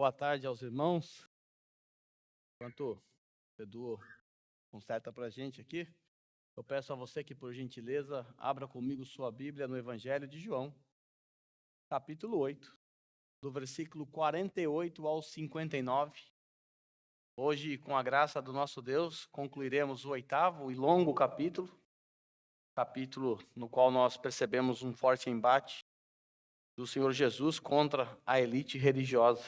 Boa tarde aos irmãos. Enquanto o Edu conserta para a gente aqui, eu peço a você que, por gentileza, abra comigo sua Bíblia no Evangelho de João, capítulo 8, do versículo 48 ao 59. Hoje, com a graça do nosso Deus, concluiremos o 8º e longo capítulo no qual nós percebemos um forte embate do Senhor Jesus contra a elite religiosa.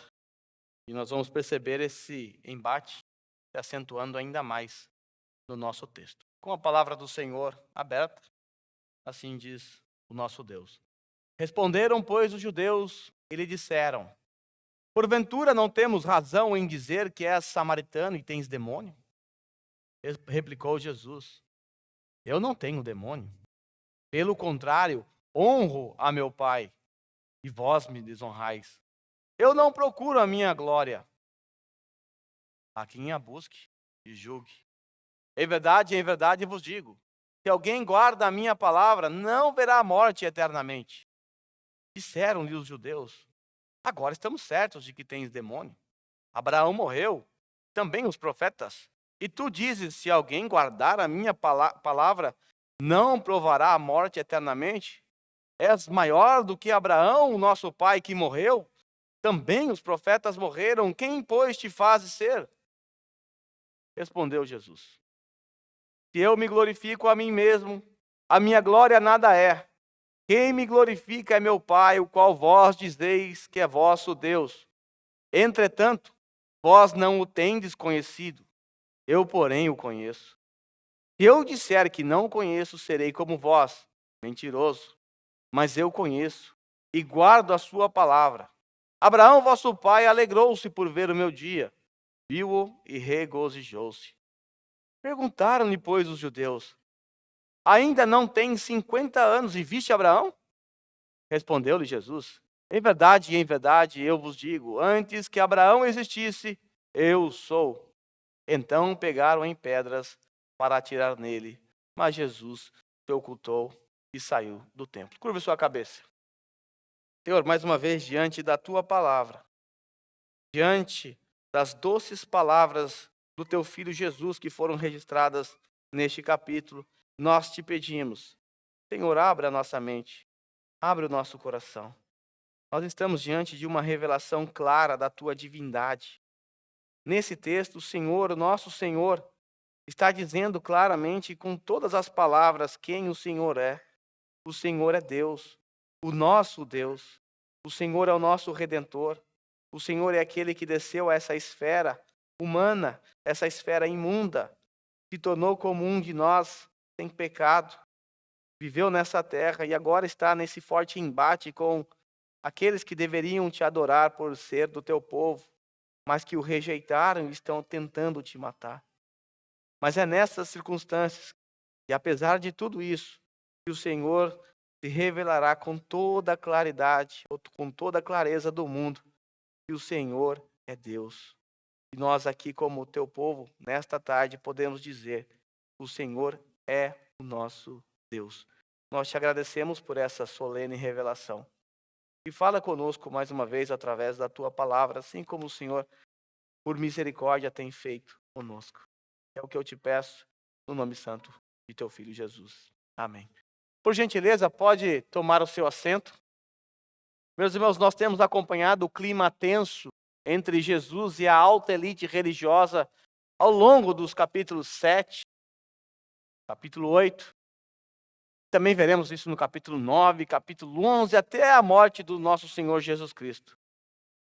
E nós vamos perceber esse embate se acentuando ainda mais no nosso texto. Com a palavra do Senhor aberta, assim diz o nosso Deus. Responderam, pois, os judeus e lhe disseram: porventura não temos razão em dizer que és samaritano e tens demônio? Replicou Jesus: eu não tenho demônio. Pelo contrário, honro a meu Pai, e vós me desonrais. Eu não procuro a minha glória. A quem a busque e julgue. Em verdade vos digo, se alguém guarda a minha palavra, não verá a morte eternamente. Disseram-lhe os judeus: agora estamos certos de que tens demônio. Abraão morreu, também os profetas. E tu dizes, se alguém guardar a minha palavra, não provará a morte eternamente? És maior do que Abraão, nosso pai, que morreu? Também os profetas morreram. Quem, pois, te fazes ser? Respondeu Jesus: se eu me glorifico a mim mesmo, a minha glória nada é. Quem me glorifica é meu Pai, o qual vós dizeis que é vosso Deus. Entretanto, vós não o tendes conhecido. Eu, porém, o conheço. Se eu disser que não o conheço, serei como vós, mentiroso. Mas eu conheço e guardo a sua palavra. Abraão, vosso pai, alegrou-se por ver o meu dia. Viu-o e regozijou-se. Perguntaram-lhe, pois, os judeus: ainda não tens 50 anos e viste Abraão? Respondeu-lhe Jesus: em verdade, eu vos digo, antes que Abraão existisse, eu sou. Então pegaram em pedras para atirar nele, mas Jesus se ocultou e saiu do templo. Curva sua cabeça. Senhor, mais uma vez, diante da tua palavra, diante das doces palavras do teu Filho Jesus que foram registradas neste capítulo, nós te pedimos, Senhor, abra a nossa mente, abre o nosso coração. Nós estamos diante de uma revelação clara da tua divindade. Nesse texto, o Senhor, o nosso Senhor, está dizendo claramente, com todas as palavras, quem o Senhor é. O Senhor é Deus, o nosso Deus. O Senhor é o nosso Redentor. O Senhor é aquele que desceu a essa esfera humana, essa esfera imunda, se tornou como um de nós, sem pecado, viveu nessa terra e agora está nesse forte embate com aqueles que deveriam te adorar por ser do teu povo, mas que o rejeitaram e estão tentando te matar. Mas é nessas circunstâncias, e apesar de tudo isso, que o Senhor se revelará com toda a claridade, ou com toda a clareza do mundo, que o Senhor é Deus. E nós aqui, como teu povo, nesta tarde, podemos dizer: o Senhor é o nosso Deus. Nós te agradecemos por essa solene revelação. E fala conosco mais uma vez através da tua palavra, assim como o Senhor, por misericórdia, tem feito conosco. É o que eu te peço, no nome santo de teu Filho Jesus. Amém. Por gentileza, pode tomar o seu assento. Meus irmãos, nós temos acompanhado o clima tenso entre Jesus e a alta elite religiosa ao longo dos capítulos 7, capítulo 8. Também veremos isso no capítulo 9, capítulo 11, até a morte do nosso Senhor Jesus Cristo.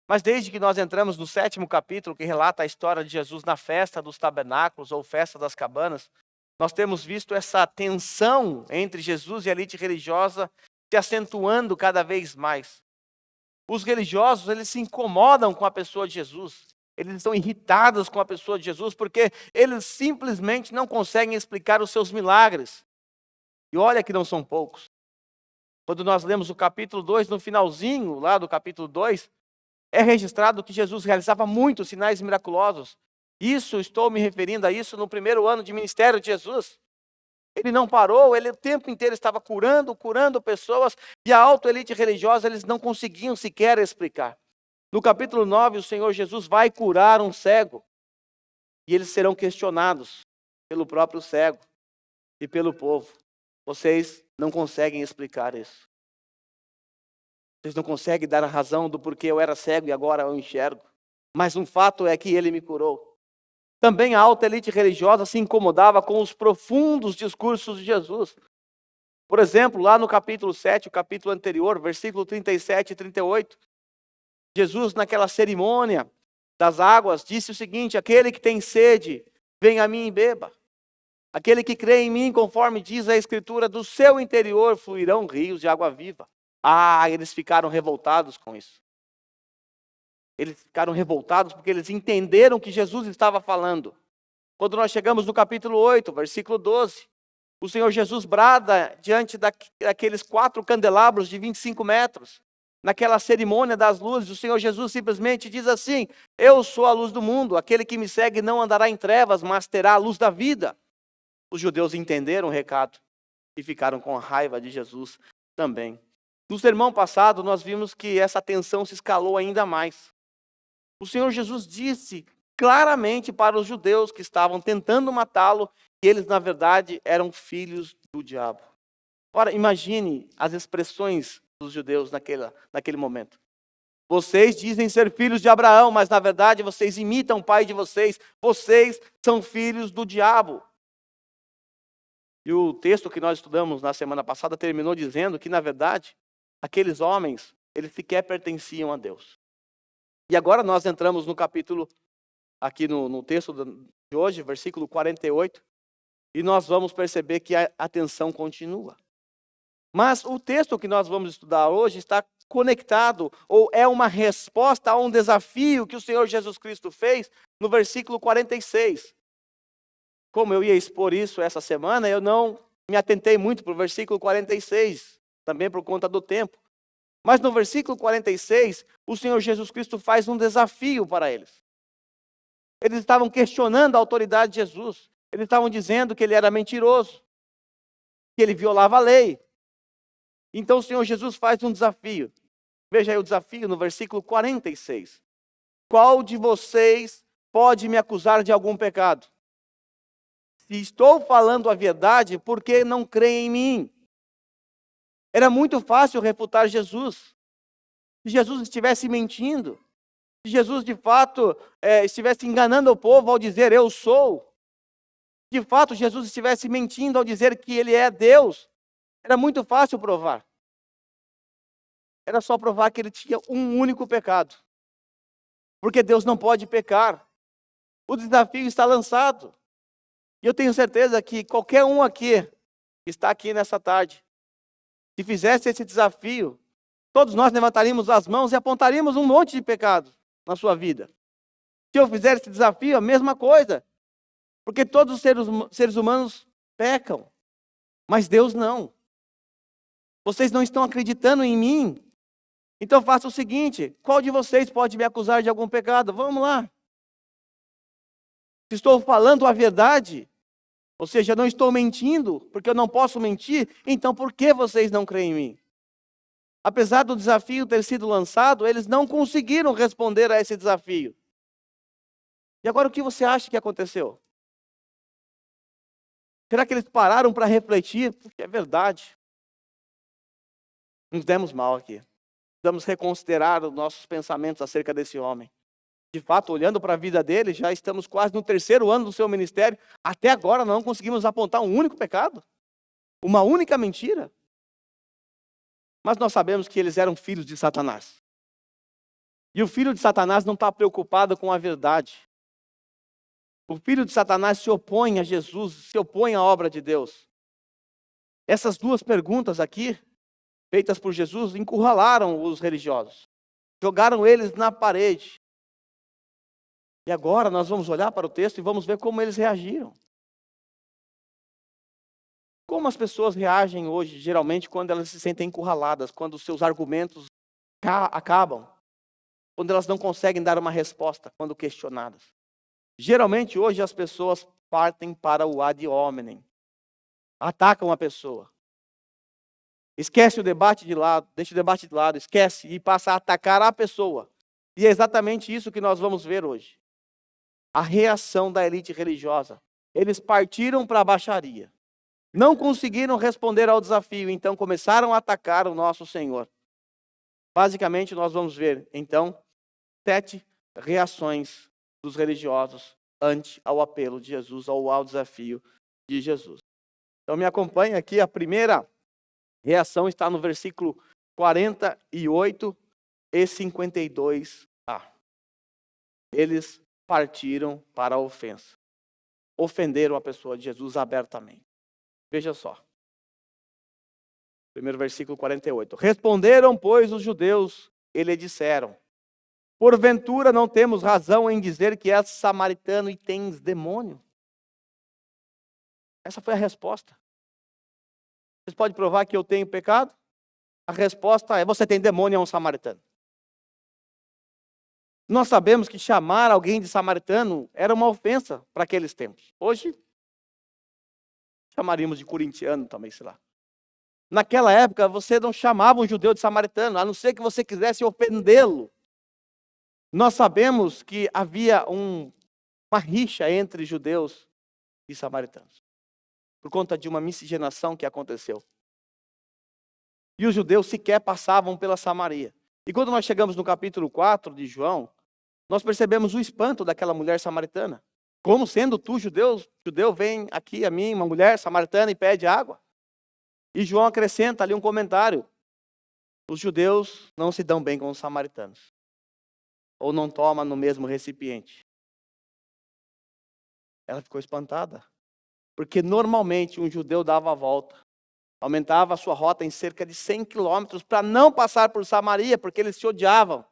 Mas desde que nós entramos no 7º capítulo, que relata a história de Jesus na festa dos tabernáculos ou festa das cabanas, nós temos visto essa tensão entre Jesus e a elite religiosa se acentuando cada vez mais. Os religiosos, eles se incomodam com a pessoa de Jesus. Eles estão irritados com a pessoa de Jesus porque eles simplesmente não conseguem explicar os seus milagres. E olha que não são poucos. Quando nós lemos o capítulo 2, no finalzinho lá do capítulo 2, é registrado que Jesus realizava muitos sinais miraculosos. Estou me referindo a isso no primeiro ano de ministério de Jesus. Ele não parou, ele o tempo inteiro estava curando pessoas, e a alta elite religiosa eles não conseguiam sequer explicar. No capítulo 9, o Senhor Jesus vai curar um cego. E eles serão questionados pelo próprio cego e pelo povo. Vocês não conseguem explicar isso. Vocês não conseguem dar a razão do porquê eu era cego e agora eu enxergo. Mas um fato é que ele me curou. Também a alta elite religiosa se incomodava com os profundos discursos de Jesus. Por exemplo, lá no capítulo 7, o capítulo anterior, versículo 37 e 38, Jesus, naquela cerimônia das águas, disse o seguinte: aquele que tem sede, venha a mim e beba. Aquele que crê em mim, conforme diz a Escritura, do seu interior fluirão rios de água viva. Eles ficaram revoltados com isso. Eles ficaram revoltados porque eles entenderam o que Jesus estava falando. Quando nós chegamos no capítulo 8, versículo 12, o Senhor Jesus brada diante daqueles 4 candelabros de 25 metros. Naquela cerimônia das luzes, o Senhor Jesus simplesmente diz assim: eu sou a luz do mundo, aquele que me segue não andará em trevas, mas terá a luz da vida. Os judeus entenderam o recado e ficaram com raiva de Jesus também. No sermão passado, nós vimos que essa tensão se escalou ainda mais. O Senhor Jesus disse claramente para os judeus que estavam tentando matá-lo que eles, na verdade, eram filhos do diabo. Ora, imagine as expressões dos judeus naquele momento. Vocês dizem ser filhos de Abraão, mas na verdade vocês imitam o pai de vocês. Vocês são filhos do diabo. E o texto que nós estudamos na semana passada terminou dizendo que, na verdade, aqueles homens, eles sequer pertenciam a Deus. E agora nós entramos no capítulo, aqui no texto de hoje, versículo 48, e nós vamos perceber que a tensão continua. Mas o texto que nós vamos estudar hoje está conectado, ou é uma resposta a um desafio que o Senhor Jesus Cristo fez no versículo 46. Como eu ia expor isso essa semana, eu não me atentei muito para o versículo 46, também por conta do tempo. Mas no versículo 46, o Senhor Jesus Cristo faz um desafio para eles. Eles estavam questionando a autoridade de Jesus. Eles estavam dizendo que ele era mentiroso, que ele violava a lei. Então o Senhor Jesus faz um desafio. Veja aí o desafio no versículo 46. Qual de vocês pode me acusar de algum pecado? Se estou falando a verdade, por que não creem em mim? Era muito fácil refutar Jesus. Se Jesus estivesse mentindo, se Jesus de fato estivesse enganando o povo ao dizer eu sou, de fato Jesus estivesse mentindo ao dizer que ele é Deus, era muito fácil provar. Era só provar que ele tinha um único pecado. Porque Deus não pode pecar. O desafio está lançado. E eu tenho certeza que qualquer um aqui, que está aqui nessa tarde, se fizesse esse desafio, todos nós levantaríamos as mãos e apontaríamos um monte de pecado na sua vida. Se eu fizer esse desafio, a mesma coisa. Porque todos os seres humanos pecam. Mas Deus não. Vocês não estão acreditando em mim. Então faça o seguinte: qual de vocês pode me acusar de algum pecado? Vamos lá. Se estou falando a verdade, ou seja, não estou mentindo, porque eu não posso mentir, então por que vocês não creem em mim? Apesar do desafio ter sido lançado, eles não conseguiram responder a esse desafio. E agora o que você acha que aconteceu? Será que eles pararam para refletir? Porque é verdade. Nos demos mal aqui. Precisamos reconsiderar os nossos pensamentos acerca desse homem. De fato, olhando para a vida dele, já estamos quase no 3º ano do seu ministério. Até agora não conseguimos apontar um único pecado. Uma única mentira. Mas nós sabemos que eles eram filhos de Satanás. E o filho de Satanás não está preocupado com a verdade. O filho de Satanás se opõe a Jesus, se opõe à obra de Deus. Essas duas perguntas aqui, feitas por Jesus, encurralaram os religiosos. Jogaram eles na parede. E agora nós vamos olhar para o texto e vamos ver como eles reagiram. Como as pessoas reagem hoje, geralmente, quando elas se sentem encurraladas, quando os seus argumentos acabam, quando elas não conseguem dar uma resposta, quando questionadas. Geralmente, hoje, as pessoas partem para o ad hominem. Atacam a pessoa. Esquece o debate de lado, deixa o debate de lado, esquece e passa a atacar a pessoa. E é exatamente isso que nós vamos ver hoje. A reação da elite religiosa. Eles partiram para a baixaria. Não conseguiram responder ao desafio, então começaram a atacar o nosso Senhor. Basicamente, nós vamos ver, então, 7 reações dos religiosos ante ao apelo de Jesus, ou ao desafio de Jesus. Então, me acompanhe aqui, a primeira reação está no versículo 48 e 52a. Eles partiram para a ofensa. Ofenderam a pessoa de Jesus abertamente. Veja só. Primeiro versículo 48. Responderam, pois, os judeus, e lhe disseram: porventura não temos razão em dizer que és samaritano e tens demônio? Essa foi a resposta. Vocês podem provar que eu tenho pecado? A resposta é: você tem demônio e é um samaritano. Nós sabemos que chamar alguém de samaritano era uma ofensa para aqueles tempos. Hoje, chamaríamos de corintiano também, sei lá. Naquela época, você não chamava um judeu de samaritano, a não ser que você quisesse ofendê-lo. Nós sabemos que havia uma rixa entre judeus e samaritanos, por conta de uma miscigenação que aconteceu. E os judeus sequer passavam pela Samaria. E quando nós chegamos no capítulo 4 de João, nós percebemos o espanto daquela mulher samaritana. Como sendo tu, judeu, vem aqui a mim, uma mulher samaritana, e pede água? E João acrescenta ali um comentário: os judeus não se dão bem com os samaritanos, ou não tomam no mesmo recipiente. Ela ficou espantada, porque normalmente um judeu dava a volta, aumentava a sua rota em cerca de 100 quilômetros para não passar por Samaria, porque eles se odiavam.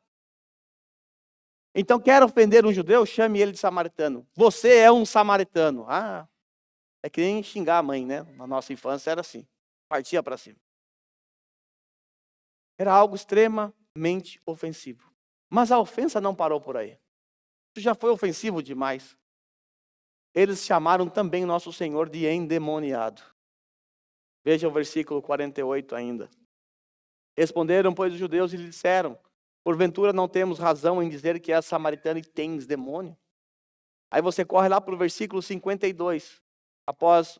Então, quer ofender um judeu? Chame ele de samaritano. Você é um samaritano. Ah, é que nem xingar a mãe, né? Na nossa infância era assim, partia para cima. Era algo extremamente ofensivo. Mas a ofensa não parou por aí. Isso já foi ofensivo demais. Eles chamaram também nosso Senhor de endemoniado. Veja o versículo 48 ainda. Responderam, pois, os judeus e lhe disseram: porventura não temos razão em dizer que és samaritano e tens demônio? Aí você corre lá para o versículo 52. Após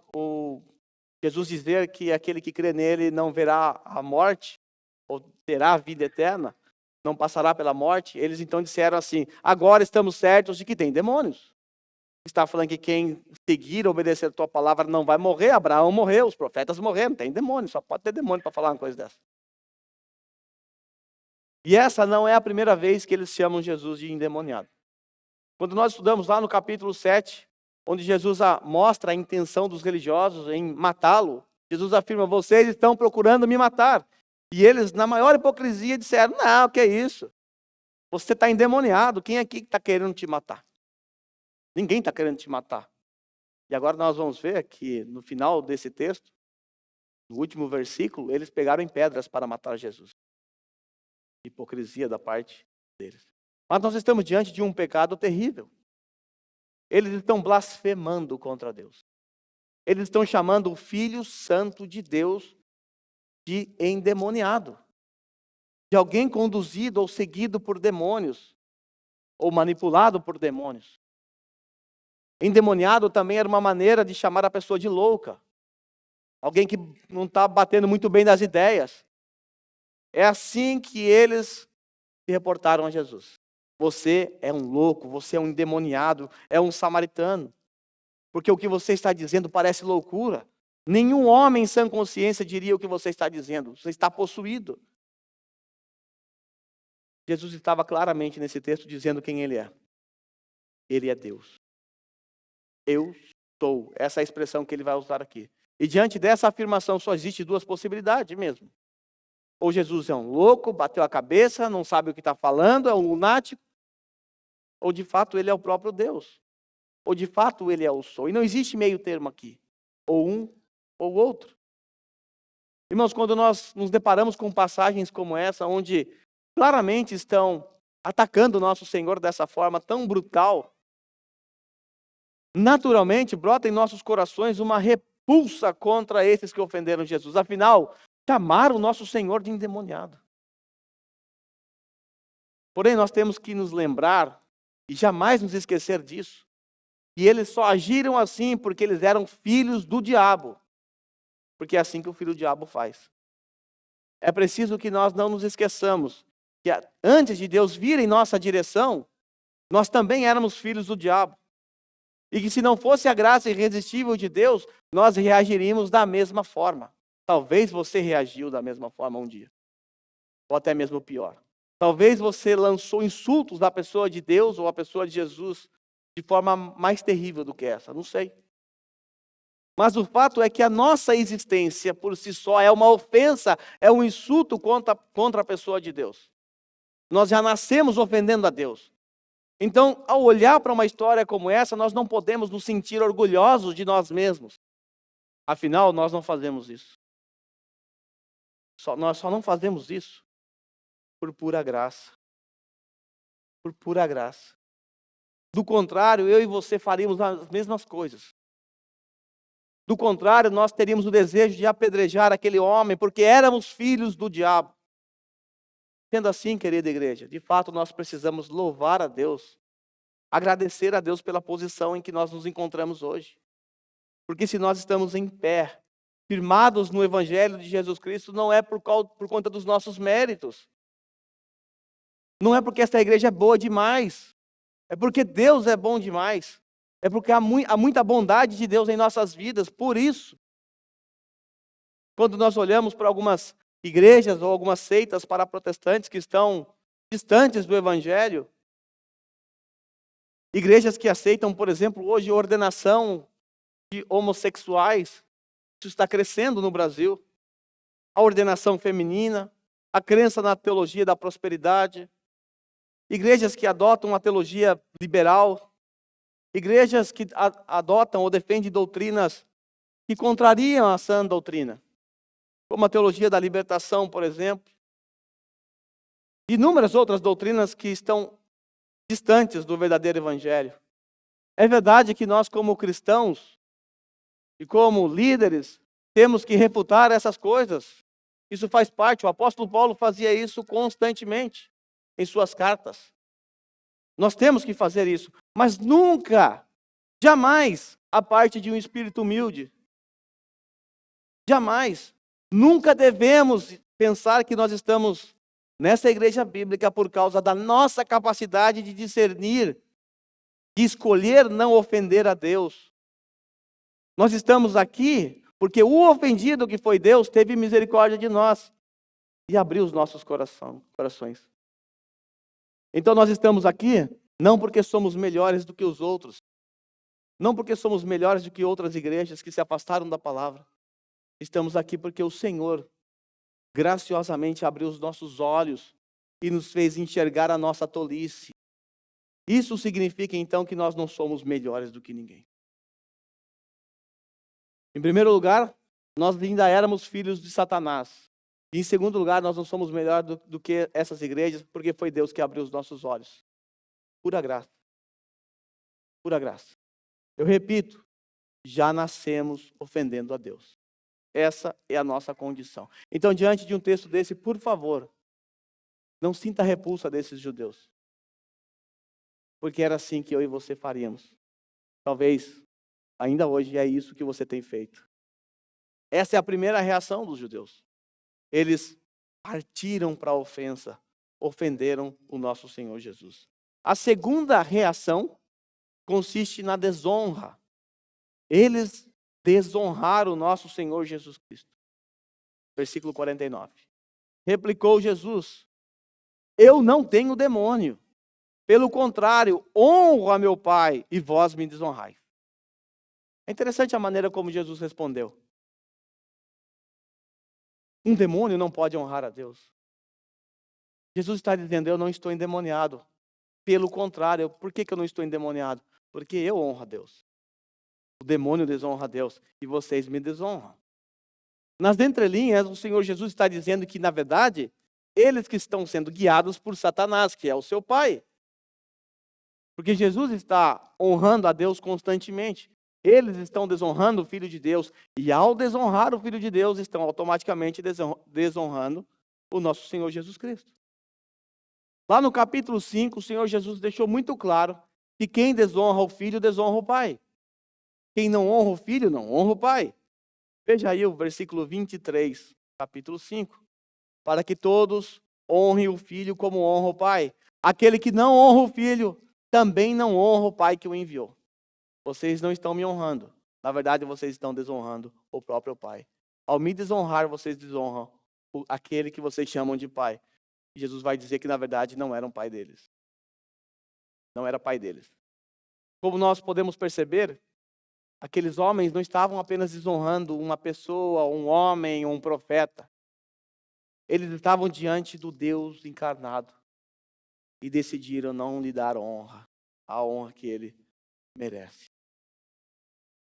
Jesus dizer que aquele que crê nele não verá a morte, ou terá a vida eterna, não passará pela morte, eles então disseram assim: agora estamos certos de que tem demônios. Está falando que quem seguir, obedecer a tua palavra não vai morrer. Abraão morreu, os profetas morreram, tem demônio, só pode ter demônio para falar uma coisa dessa. E essa não é a primeira vez que eles chamam Jesus de endemoniado. Quando nós estudamos lá no capítulo 7, onde Jesus mostra a intenção dos religiosos em matá-lo, Jesus afirma: vocês estão procurando me matar. E eles, na maior hipocrisia, disseram: não, o que é isso? Você está endemoniado, quem aqui está querendo te matar? Ninguém está querendo te matar. E agora nós vamos ver que no final desse texto, no último versículo, eles pegaram em pedras para matar Jesus. Hipocrisia da parte deles. Mas nós estamos diante de um pecado terrível. Eles estão blasfemando contra Deus. Eles estão chamando o Filho Santo de Deus de endemoniado. De alguém conduzido ou seguido por demônios. Ou manipulado por demônios. Endemoniado também era uma maneira de chamar a pessoa de louca. Alguém que não está batendo muito bem das ideias. É assim que eles se reportaram a Jesus. Você é um louco, você é um endemoniado, é um samaritano. Porque o que você está dizendo parece loucura. Nenhum homem em sã consciência diria o que você está dizendo. Você está possuído. Jesus estava claramente nesse texto dizendo quem ele é. Ele é Deus. Eu sou. Essa é a expressão que ele vai usar aqui. E diante dessa afirmação só existe duas possibilidades mesmo. Ou Jesus é um louco, bateu a cabeça, não sabe o que está falando, é um lunático. Ou de fato ele é o próprio Deus. Ou de fato ele é o sou. E não existe meio termo aqui. Ou um ou outro. Irmãos, quando nós nos deparamos com passagens como essa, onde claramente estão atacando o nosso Senhor dessa forma tão brutal, naturalmente brota em nossos corações uma repulsa contra esses que ofenderam Jesus. Afinal, chamaram o nosso Senhor de endemoniado. Porém, nós temos que nos lembrar e jamais nos esquecer disso. E eles só agiram assim porque eles eram filhos do diabo. Porque é assim que o filho do diabo faz. É preciso que nós não nos esqueçamos que antes de Deus vir em nossa direção, nós também éramos filhos do diabo. E que se não fosse a graça irresistível de Deus, nós reagiríamos da mesma forma. Talvez você reagiu da mesma forma um dia. Ou até mesmo pior. Talvez você lançou insultos à pessoa de Deus ou à pessoa de Jesus de forma mais terrível do que essa. Não sei. Mas o fato é que a nossa existência por si só é uma ofensa, é um insulto contra a pessoa de Deus. Nós já nascemos ofendendo a Deus. Então, ao olhar para uma história como essa, nós não podemos nos sentir orgulhosos de nós mesmos. Afinal, nós não fazemos isso. Nós só não fazemos isso por pura graça. Por pura graça. Do contrário, eu e você faríamos as mesmas coisas. Do contrário, nós teríamos o desejo de apedrejar aquele homem, porque éramos filhos do diabo. Sendo assim, querida igreja, de fato nós precisamos louvar a Deus, agradecer a Deus pela posição em que nós nos encontramos hoje. Porque se nós estamos em pé, firmados no Evangelho de Jesus Cristo, não é por conta dos nossos méritos. Não é porque essa igreja é boa demais. É porque Deus é bom demais. É porque há muita bondade de Deus em nossas vidas. Por isso, quando nós olhamos para algumas igrejas ou algumas seitas paraprotestantes que estão distantes do Evangelho, igrejas que aceitam, por exemplo, hoje ordenação de homossexuais, isso está crescendo no Brasil, a ordenação feminina, a crença na teologia da prosperidade, igrejas que adotam a teologia liberal, igrejas que adotam ou defendem doutrinas que contrariam a sã doutrina, como a teologia da libertação, por exemplo, e inúmeras outras doutrinas que estão distantes do verdadeiro evangelho. É verdade que nós, como cristãos e como líderes, temos que refutar essas coisas. Isso faz parte, o apóstolo Paulo fazia isso constantemente em suas cartas. Nós temos que fazer isso, mas nunca, jamais, a parte de um espírito humilde. Jamais. Nunca devemos pensar que nós estamos nessa igreja bíblica por causa da nossa capacidade de discernir, de escolher não ofender a Deus. Nós estamos aqui porque o ofendido que foi Deus teve misericórdia de nós e abriu os nossos corações. Então nós estamos aqui não porque somos melhores do que os outros, não porque somos melhores do que outras igrejas que se afastaram da palavra. Estamos aqui porque o Senhor graciosamente abriu os nossos olhos e nos fez enxergar a nossa tolice. Isso significa então que nós não somos melhores do que ninguém. Em primeiro lugar, nós ainda éramos filhos de Satanás. E em segundo lugar, nós não somos melhores do que essas igrejas, porque foi Deus que abriu os nossos olhos. Pura graça. Pura graça. Eu repito, já nascemos ofendendo a Deus. Essa é a nossa condição. Então, diante de um texto desse, por favor, não sinta a repulsa desses judeus. Porque era assim que eu e você faríamos. Talvez, ainda hoje, é isso que você tem feito. Essa é a primeira reação dos judeus. Eles partiram para a ofensa, ofenderam o nosso Senhor Jesus. A segunda reação consiste na desonra. Eles desonraram o nosso Senhor Jesus Cristo. Versículo 49. Replicou Jesus: eu não tenho demônio. Pelo contrário, honro a meu Pai e vós me desonrais. É interessante a maneira como Jesus respondeu. Um demônio não pode honrar a Deus. Jesus está dizendo: eu não estou endemoniado. Pelo contrário, por que eu não estou endemoniado? Porque eu honro a Deus. O demônio desonra a Deus e vocês me desonram. Nas entrelinhas, o Senhor Jesus está dizendo que, na verdade, eles que estão sendo guiados por Satanás, que é o seu pai. Porque Jesus está honrando a Deus constantemente. Eles estão desonrando o Filho de Deus. E ao desonrar o Filho de Deus, estão automaticamente desonrando o nosso Senhor Jesus Cristo. Lá no capítulo 5, o Senhor Jesus deixou muito claro que quem desonra o filho, desonra o pai. Quem não honra o filho, não honra o pai. Veja aí o versículo 23, capítulo 5. Para que todos honrem o filho como honra o pai. Aquele que não honra o filho, também não honra o pai que o enviou. Vocês não estão me honrando. Na verdade, vocês estão desonrando o próprio pai. Ao me desonrar, vocês desonram aquele que vocês chamam de pai. E Jesus vai dizer que, na verdade, não era um pai deles. Não era pai deles. Como nós podemos perceber, aqueles homens não estavam apenas desonrando uma pessoa, um homem, um profeta. Eles estavam diante do Deus encarnado e decidiram não lhe dar honra, a honra que ele merece.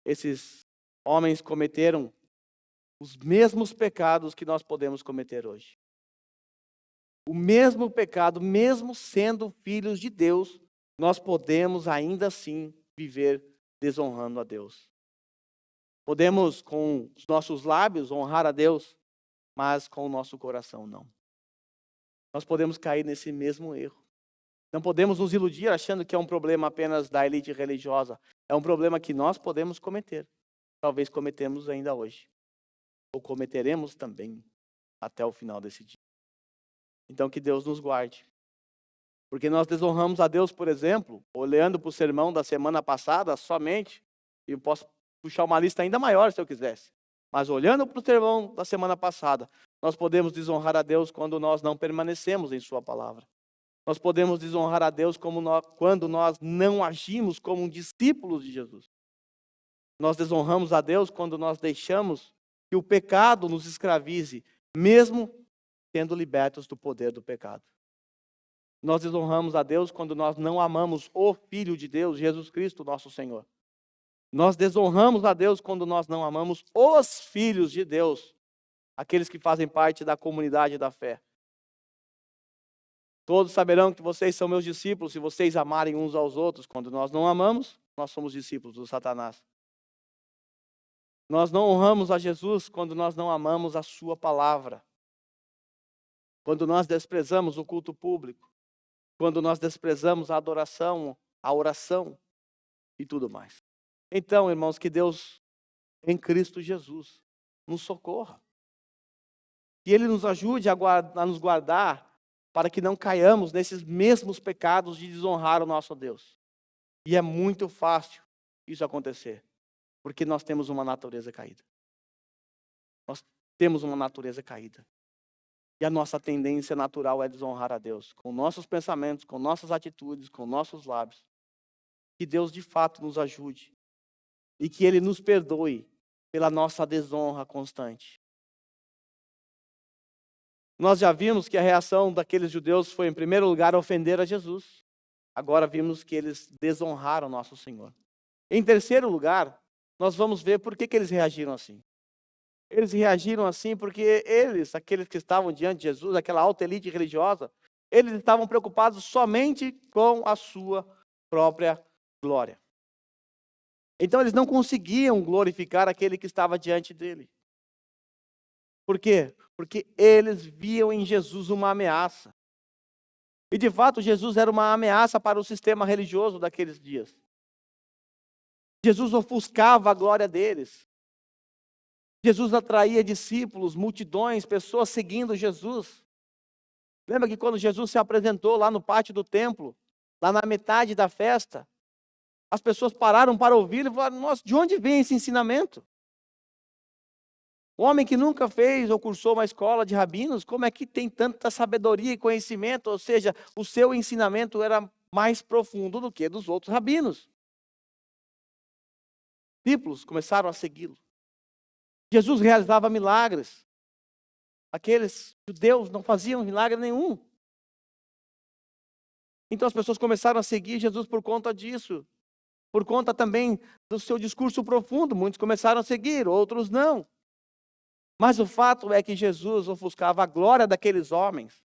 Esses homens cometeram os mesmos pecados que nós podemos cometer hoje. O mesmo pecado, mesmo sendo filhos de Deus, nós podemos ainda assim viver desonrando a Deus. Podemos com os nossos lábios honrar a Deus, mas com o nosso coração não. Nós podemos cair nesse mesmo erro. Não podemos nos iludir achando que é um problema apenas da elite religiosa. É um problema que nós podemos cometer. Talvez cometemos ainda hoje. Ou cometeremos também até o final desse dia. Então que Deus nos guarde. Porque nós desonramos a Deus, por exemplo, olhando para o sermão da semana passada somente, e eu posso puxar uma lista ainda maior se eu quisesse. Mas olhando para o sermão da semana passada, nós podemos desonrar a Deus quando nós não permanecemos em sua palavra. Nós podemos desonrar a Deus quando nós não agimos como discípulos de Jesus. Nós desonramos a Deus quando nós deixamos que o pecado nos escravize, mesmo sendo libertos do poder do pecado. Nós desonramos a Deus quando nós não amamos o Filho de Deus, Jesus Cristo, nosso Senhor. Nós desonramos a Deus quando nós não amamos os filhos de Deus, aqueles que fazem parte da comunidade da fé. Todos saberão que vocês são meus discípulos se vocês amarem uns aos outros. Quando nós não amamos, nós somos discípulos do Satanás. Nós não honramos a Jesus quando nós não amamos a sua palavra. Quando nós desprezamos o culto público. Quando nós desprezamos a adoração, a oração e tudo mais. Então, irmãos, que Deus, em Cristo Jesus, nos socorra. Que Ele nos ajude a nos guardar para que não caiamos nesses mesmos pecados de desonrar o nosso Deus. E é muito fácil isso acontecer, porque nós temos uma natureza caída. Nós temos uma natureza caída. E a nossa tendência natural é desonrar a Deus, com nossos pensamentos, com nossas atitudes, com nossos lábios. Que Deus de fato nos ajude e que Ele nos perdoe pela nossa desonra constante. Nós já vimos que a reação daqueles judeus foi, em primeiro lugar, ofender a Jesus. Agora vimos que eles desonraram nosso Senhor. Em terceiro lugar, nós vamos ver por que eles reagiram assim. Eles reagiram assim porque eles, aqueles que estavam diante de Jesus, aquela alta elite religiosa, eles estavam preocupados somente com a sua própria glória. Então eles não conseguiam glorificar aquele que estava diante dele. Por quê? Porque eles viam em Jesus uma ameaça. E de fato Jesus era uma ameaça para o sistema religioso daqueles dias. Jesus ofuscava a glória deles. Jesus atraía discípulos, multidões, pessoas seguindo Jesus. Lembra que quando Jesus se apresentou lá no pátio do templo, lá na metade da festa, as pessoas pararam para ouvir e falaram: nossa, de onde vem esse ensinamento? Um homem que nunca fez ou cursou uma escola de rabinos, como é que tem tanta sabedoria e conhecimento? Ou seja, o seu ensinamento era mais profundo do que dos outros rabinos. Discípulos começaram a segui-lo. Jesus realizava milagres. Aqueles judeus não faziam milagre nenhum. Então as pessoas começaram a seguir Jesus por conta disso. Por conta também do seu discurso profundo. Muitos começaram a seguir, outros não. Mas o fato é que Jesus ofuscava a glória daqueles homens.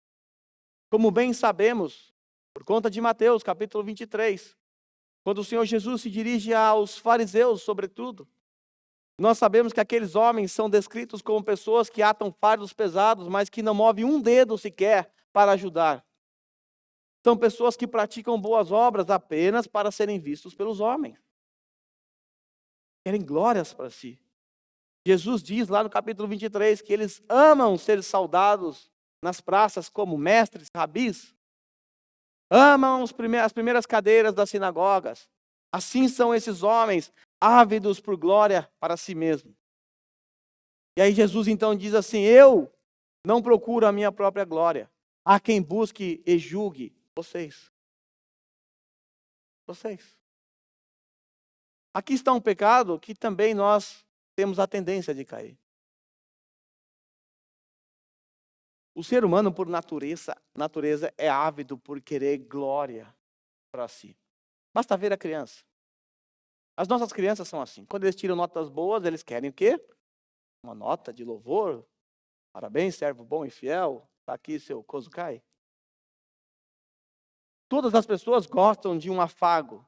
Como bem sabemos, por conta de Mateus, capítulo 23, quando o Senhor Jesus se dirige aos fariseus, sobretudo, nós sabemos que aqueles homens são descritos como pessoas que atam fardos pesados, mas que não movem um dedo sequer para ajudar. São pessoas que praticam boas obras apenas para serem vistos pelos homens. Querem glórias para si. Jesus diz lá no capítulo 23 que eles amam ser saudados nas praças como mestres, rabis. Amam as primeiras cadeiras das sinagogas. Assim são esses homens, ávidos por glória para si mesmos. E aí Jesus então diz assim: eu não procuro a minha própria glória. Há quem busque e julgue vocês. Vocês. Aqui está um pecado que também nós temos a tendência de cair. O ser humano, por natureza é ávido por querer glória para si. Basta ver a criança. As nossas crianças são assim. Quando eles tiram notas boas, eles querem o quê? Uma nota de louvor. Parabéns, servo bom e fiel. Está aqui seu Kozukai. Todas as pessoas gostam de um afago,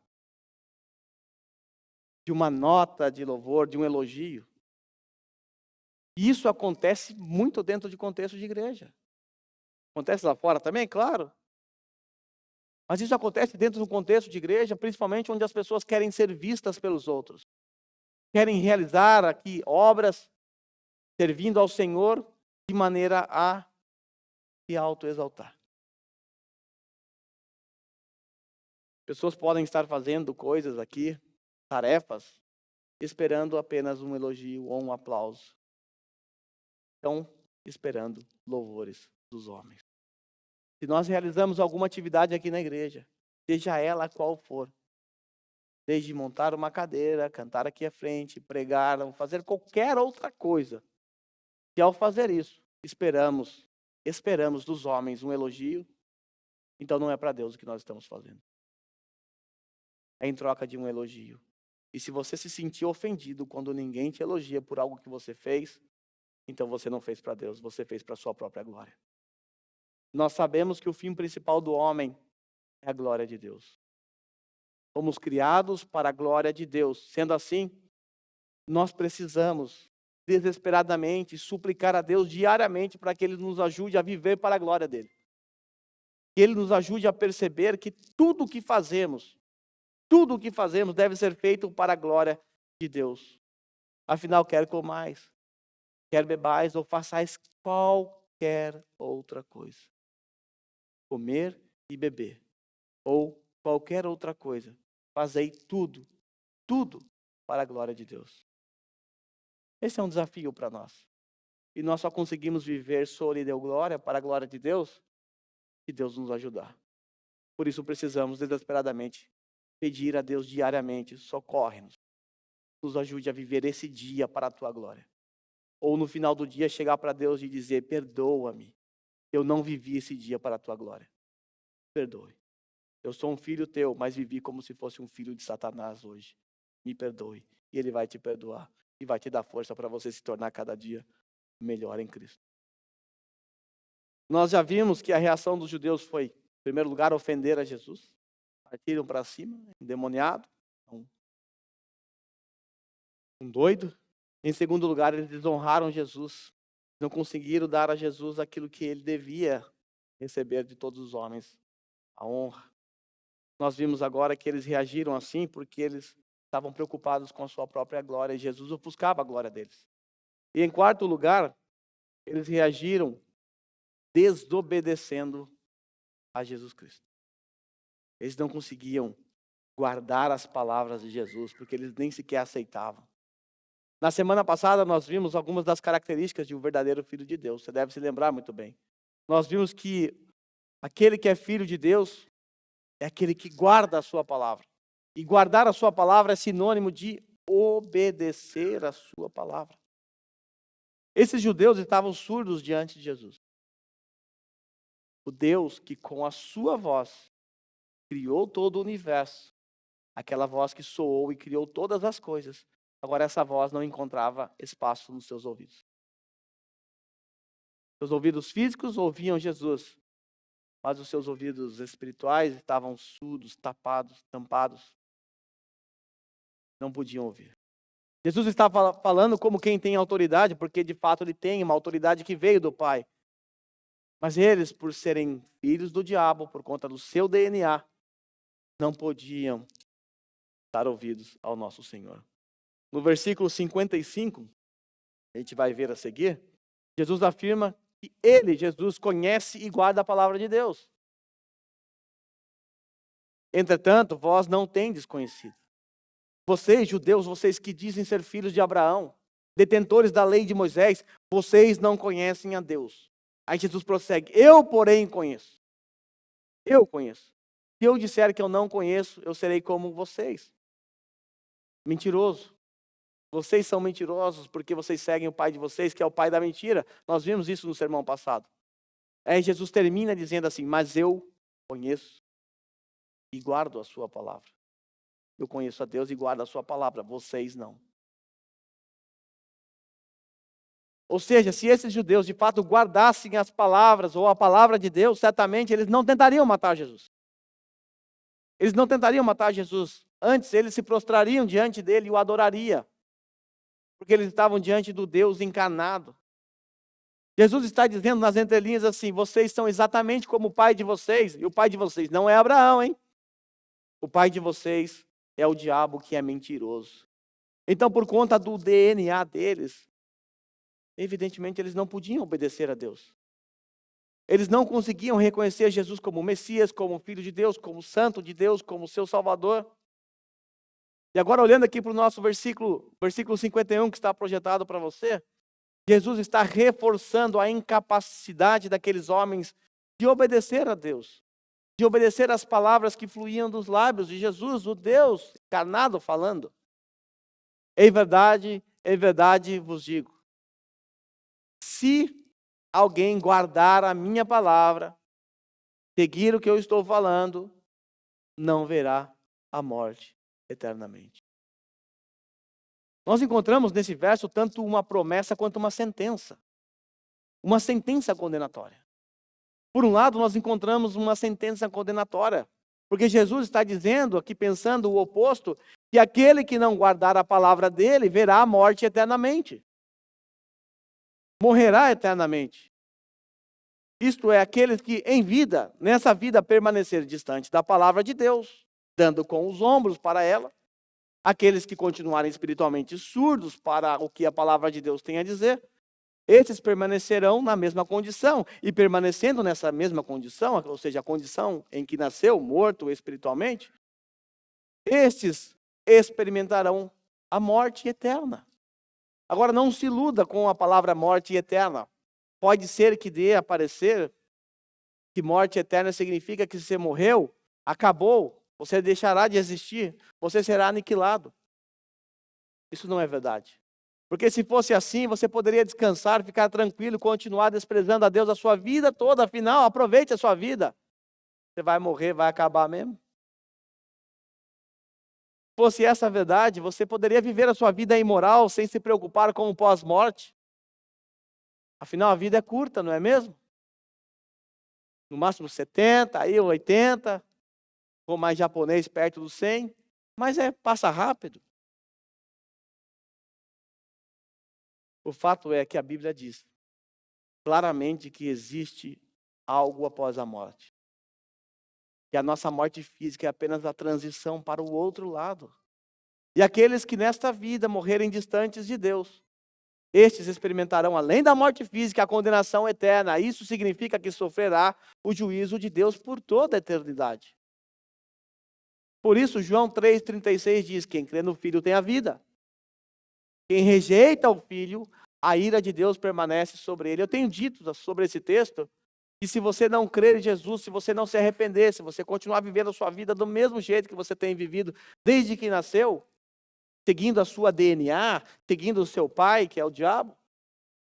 de uma nota de louvor, de um elogio. E isso acontece muito dentro de contexto de igreja. Acontece lá fora também, claro. Mas isso acontece dentro do contexto de igreja, principalmente onde as pessoas querem ser vistas pelos outros. Querem realizar aqui obras, servindo ao Senhor de maneira a se autoexaltar. Pessoas podem estar fazendo coisas aqui, tarefas, esperando apenas um elogio ou um aplauso. Estão esperando louvores dos homens. Se nós realizamos alguma atividade aqui na igreja, seja ela qual for, desde montar uma cadeira, cantar aqui à frente, pregar, ou fazer qualquer outra coisa, e ao fazer isso, esperamos dos homens um elogio, então não é para Deus o que nós estamos fazendo. É em troca de um elogio. E se você se sentir ofendido quando ninguém te elogia por algo que você fez, então você não fez para Deus, você fez para a sua própria glória. Nós sabemos que o fim principal do homem é a glória de Deus. Fomos criados para a glória de Deus. Sendo assim, nós precisamos desesperadamente suplicar a Deus diariamente para que Ele nos ajude a viver para a glória dEle. Que Ele nos ajude a perceber que tudo o que fazemos deve ser feito para a glória de Deus. Afinal, quer comais, quer bebais ou façais qualquer outra coisa. Comer e beber, ou qualquer outra coisa. Fazei tudo para a glória de Deus. Esse é um desafio para nós. E nós só conseguimos viver sobre e deu glória para a glória de Deus, se Deus nos ajudar. Por isso precisamos desesperadamente pedir a Deus diariamente: socorre-nos. Nos ajude a viver esse dia para a tua glória. Ou no final do dia chegar para Deus e dizer: perdoa-me, eu não vivi esse dia para a tua glória. Perdoe. Eu sou um filho teu, mas vivi como se fosse um filho de Satanás hoje. Me perdoe. E Ele vai te perdoar. E vai te dar força para você se tornar cada dia melhor em Cristo. Nós já vimos que a reação dos judeus foi, em primeiro lugar, ofender a Jesus. Partiram para cima, endemoniado, um doido. Em segundo lugar, eles desonraram Jesus. Não conseguiram dar a Jesus aquilo que ele devia receber de todos os homens, a honra. Nós vimos agora que eles reagiram assim porque eles estavam preocupados com a sua própria glória e Jesus ofuscava a glória deles. E em quarto lugar, eles reagiram desobedecendo a Jesus Cristo. Eles não conseguiam guardar as palavras de Jesus porque eles nem sequer aceitavam. Na semana passada nós vimos algumas das características de um verdadeiro filho de Deus. Você deve se lembrar muito bem. Nós vimos que aquele que é filho de Deus é aquele que guarda a sua palavra. E guardar a sua palavra é sinônimo de obedecer a sua palavra. Esses judeus estavam surdos diante de Jesus. O Deus que com a sua voz criou todo o universo, aquela voz que soou e criou todas as coisas, agora essa voz não encontrava espaço nos seus ouvidos. Seus ouvidos físicos ouviam Jesus, mas os seus ouvidos espirituais estavam surdos, tapados, tampados. Não podiam ouvir. Jesus estava falando como quem tem autoridade, porque de fato ele tem uma autoridade que veio do Pai. Mas eles, por serem filhos do diabo, por conta do seu DNA, não podiam dar ouvidos ao nosso Senhor. No versículo 55, a gente vai ver a seguir, Jesus afirma que ele, Jesus, conhece e guarda a palavra de Deus. Entretanto, vós não tendes conhecido. Vocês, judeus, vocês que dizem ser filhos de Abraão, detentores da lei de Moisés, vocês não conhecem a Deus. Aí Jesus prossegue, eu, porém, conheço. Eu conheço. Se eu disser que eu não conheço, eu serei como vocês. Mentiroso. Vocês são mentirosos porque vocês seguem o pai de vocês, que é o pai da mentira. Nós vimos isso no sermão passado. Aí Jesus termina dizendo assim, mas eu conheço e guardo a sua palavra. Eu conheço a Deus e guardo a sua palavra, vocês não. Ou seja, se esses judeus de fato guardassem as palavras ou a palavra de Deus, certamente eles não tentariam matar Jesus. Eles não tentariam matar Jesus. Antes, eles se prostrariam diante dele e o adorariam. Porque eles estavam diante do Deus encarnado. Jesus está dizendo nas entrelinhas assim, vocês são exatamente como o pai de vocês. E o pai de vocês não é Abraão, hein? O pai de vocês é o diabo que é mentiroso. Então, por conta do DNA deles, evidentemente eles não podiam obedecer a Deus. Eles não conseguiam reconhecer Jesus como Messias, como Filho de Deus, como Santo de Deus, como seu Salvador. E agora olhando aqui para o nosso versículo 51 que está projetado para você, Jesus está reforçando a incapacidade daqueles homens de obedecer a Deus, de obedecer às palavras que fluíam dos lábios de Jesus, o Deus encarnado falando. Em verdade vos digo, se alguém guardar a minha palavra, seguir o que eu estou falando, não verá a morte eternamente. Nós encontramos nesse verso tanto uma promessa quanto uma sentença condenatória. Por um lado, nós encontramos uma sentença condenatória, porque Jesus está dizendo, aqui pensando o oposto, que aquele que não guardar a palavra dele verá a morte eternamente. Morrerá eternamente. Isto é, aqueles que em vida, nessa vida, permanecer distante da palavra de Deus, dando com os ombros para ela. Aqueles que continuarem espiritualmente surdos para o que a palavra de Deus tem a dizer, esses permanecerão na mesma condição. E permanecendo nessa mesma condição, ou seja, a condição em que nasceu, morto espiritualmente, estes experimentarão a morte eterna. Agora, não se iluda com a palavra morte eterna. Pode ser que dê a parecer que morte eterna significa que se você morreu, acabou, você deixará de existir, você será aniquilado. Isso não é verdade. Porque se fosse assim, você poderia descansar, ficar tranquilo, continuar desprezando a Deus a sua vida toda. Afinal, aproveite a sua vida. Você vai morrer, vai acabar mesmo. Se fosse essa a verdade, você poderia viver a sua vida imoral sem se preocupar com o pós-morte. Afinal, a vida é curta, não é mesmo? No máximo 70, aí 80, ou mais japonês perto dos 100, mas passa rápido. O fato é que a Bíblia diz claramente que existe algo após a morte. Que a nossa morte física é apenas a transição para o outro lado. E aqueles que nesta vida morrerem distantes de Deus, estes experimentarão, além da morte física, a condenação eterna. Isso significa que sofrerá o juízo de Deus por toda a eternidade. Por isso, João 3,36 diz, quem crê no Filho tem a vida. Quem rejeita o Filho, a ira de Deus permanece sobre ele. Eu tenho dito sobre esse texto, que se você não crer em Jesus, se você não se arrepender, se você continuar vivendo a sua vida do mesmo jeito que você tem vivido desde que nasceu, seguindo a sua DNA, seguindo o seu pai, que é o diabo,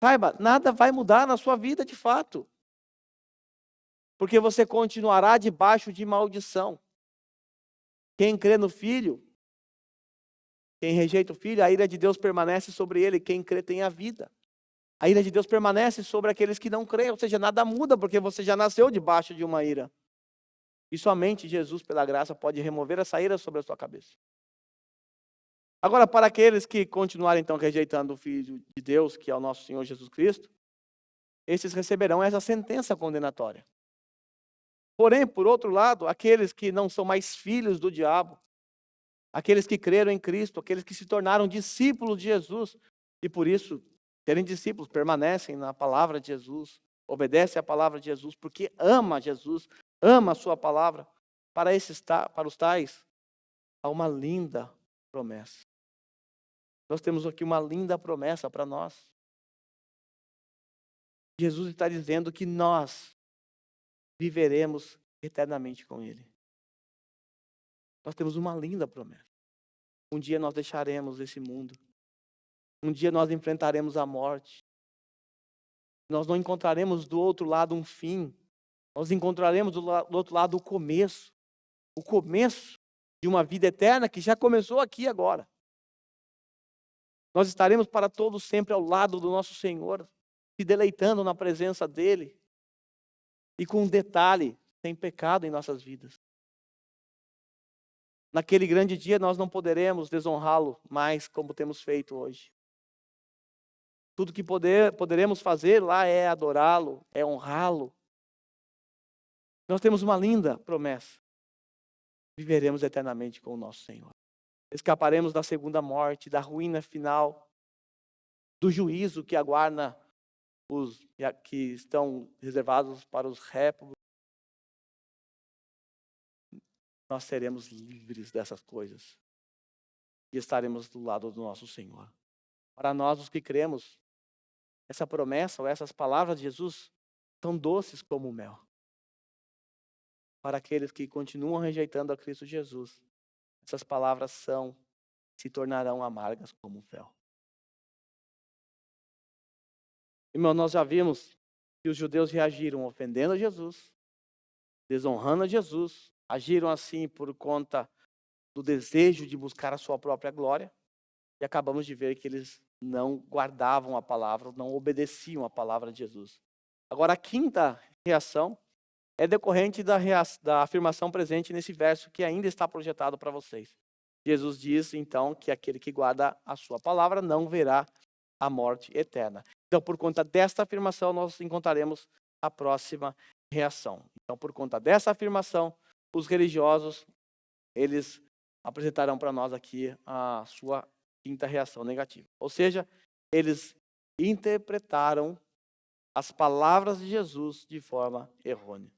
saiba, nada vai mudar na sua vida de fato. Porque você continuará debaixo de maldição. Quem crê no Filho, quem rejeita o Filho, a ira de Deus permanece sobre ele. Quem crê tem a vida. A ira de Deus permanece sobre aqueles que não creem. Ou seja, nada muda porque você já nasceu debaixo de uma ira. E somente Jesus, pela graça, pode remover essa ira sobre a sua cabeça. Agora, para aqueles que continuarem então rejeitando o Filho de Deus, que é o nosso Senhor Jesus Cristo, esses receberão essa sentença condenatória. Porém, por outro lado, aqueles que não são mais filhos do diabo, aqueles que creram em Cristo, aqueles que se tornaram discípulos de Jesus, e por isso, serem discípulos, permanecem na palavra de Jesus, obedecem à palavra de Jesus, porque ama Jesus, ama a sua palavra, para os tais, há uma linda promessa. Nós temos aqui uma linda promessa para nós. Jesus está dizendo que nós viveremos eternamente com Ele. Nós temos uma linda promessa. Um dia nós deixaremos esse mundo. Um dia nós enfrentaremos a morte. Nós não encontraremos do outro lado um fim. Nós encontraremos do outro lado o começo. O começo de uma vida eterna que já começou aqui agora. Nós estaremos para todos sempre ao lado do nosso Senhor, se deleitando na presença dEle. E com um detalhe, sem pecado em nossas vidas. Naquele grande dia nós não poderemos desonrá-lo mais como temos feito hoje. Tudo que poderemos fazer lá é adorá-lo, é honrá-lo. Nós temos uma linda promessa. Viveremos eternamente com o nosso Senhor. Escaparemos da segunda morte, da ruína final, do juízo que aguarda os que estão reservados para os réprobos. Nós seremos livres dessas coisas e estaremos do lado do nosso Senhor. Para nós, os que cremos, essa promessa ou essas palavras de Jesus são doces como o mel. Para aqueles que continuam rejeitando a Cristo Jesus, essas palavras se tornarão amargas como o fel. Irmão, nós já vimos que os judeus reagiram ofendendo a Jesus, desonrando a Jesus, agiram assim por conta do desejo de buscar a sua própria glória, e acabamos de ver que eles não guardavam a palavra, não obedeciam a palavra de Jesus. Agora, a quinta reação é decorrente da afirmação presente nesse verso que ainda está projetado para vocês. Jesus diz, então, que aquele que guarda a sua palavra não verá a morte eterna. Então, por conta desta afirmação, nós encontraremos a próxima reação. Então, por conta dessa afirmação, os religiosos, eles apresentarão para nós aqui a sua quinta reação negativa. Ou seja, eles interpretaram as palavras de Jesus de forma errônea.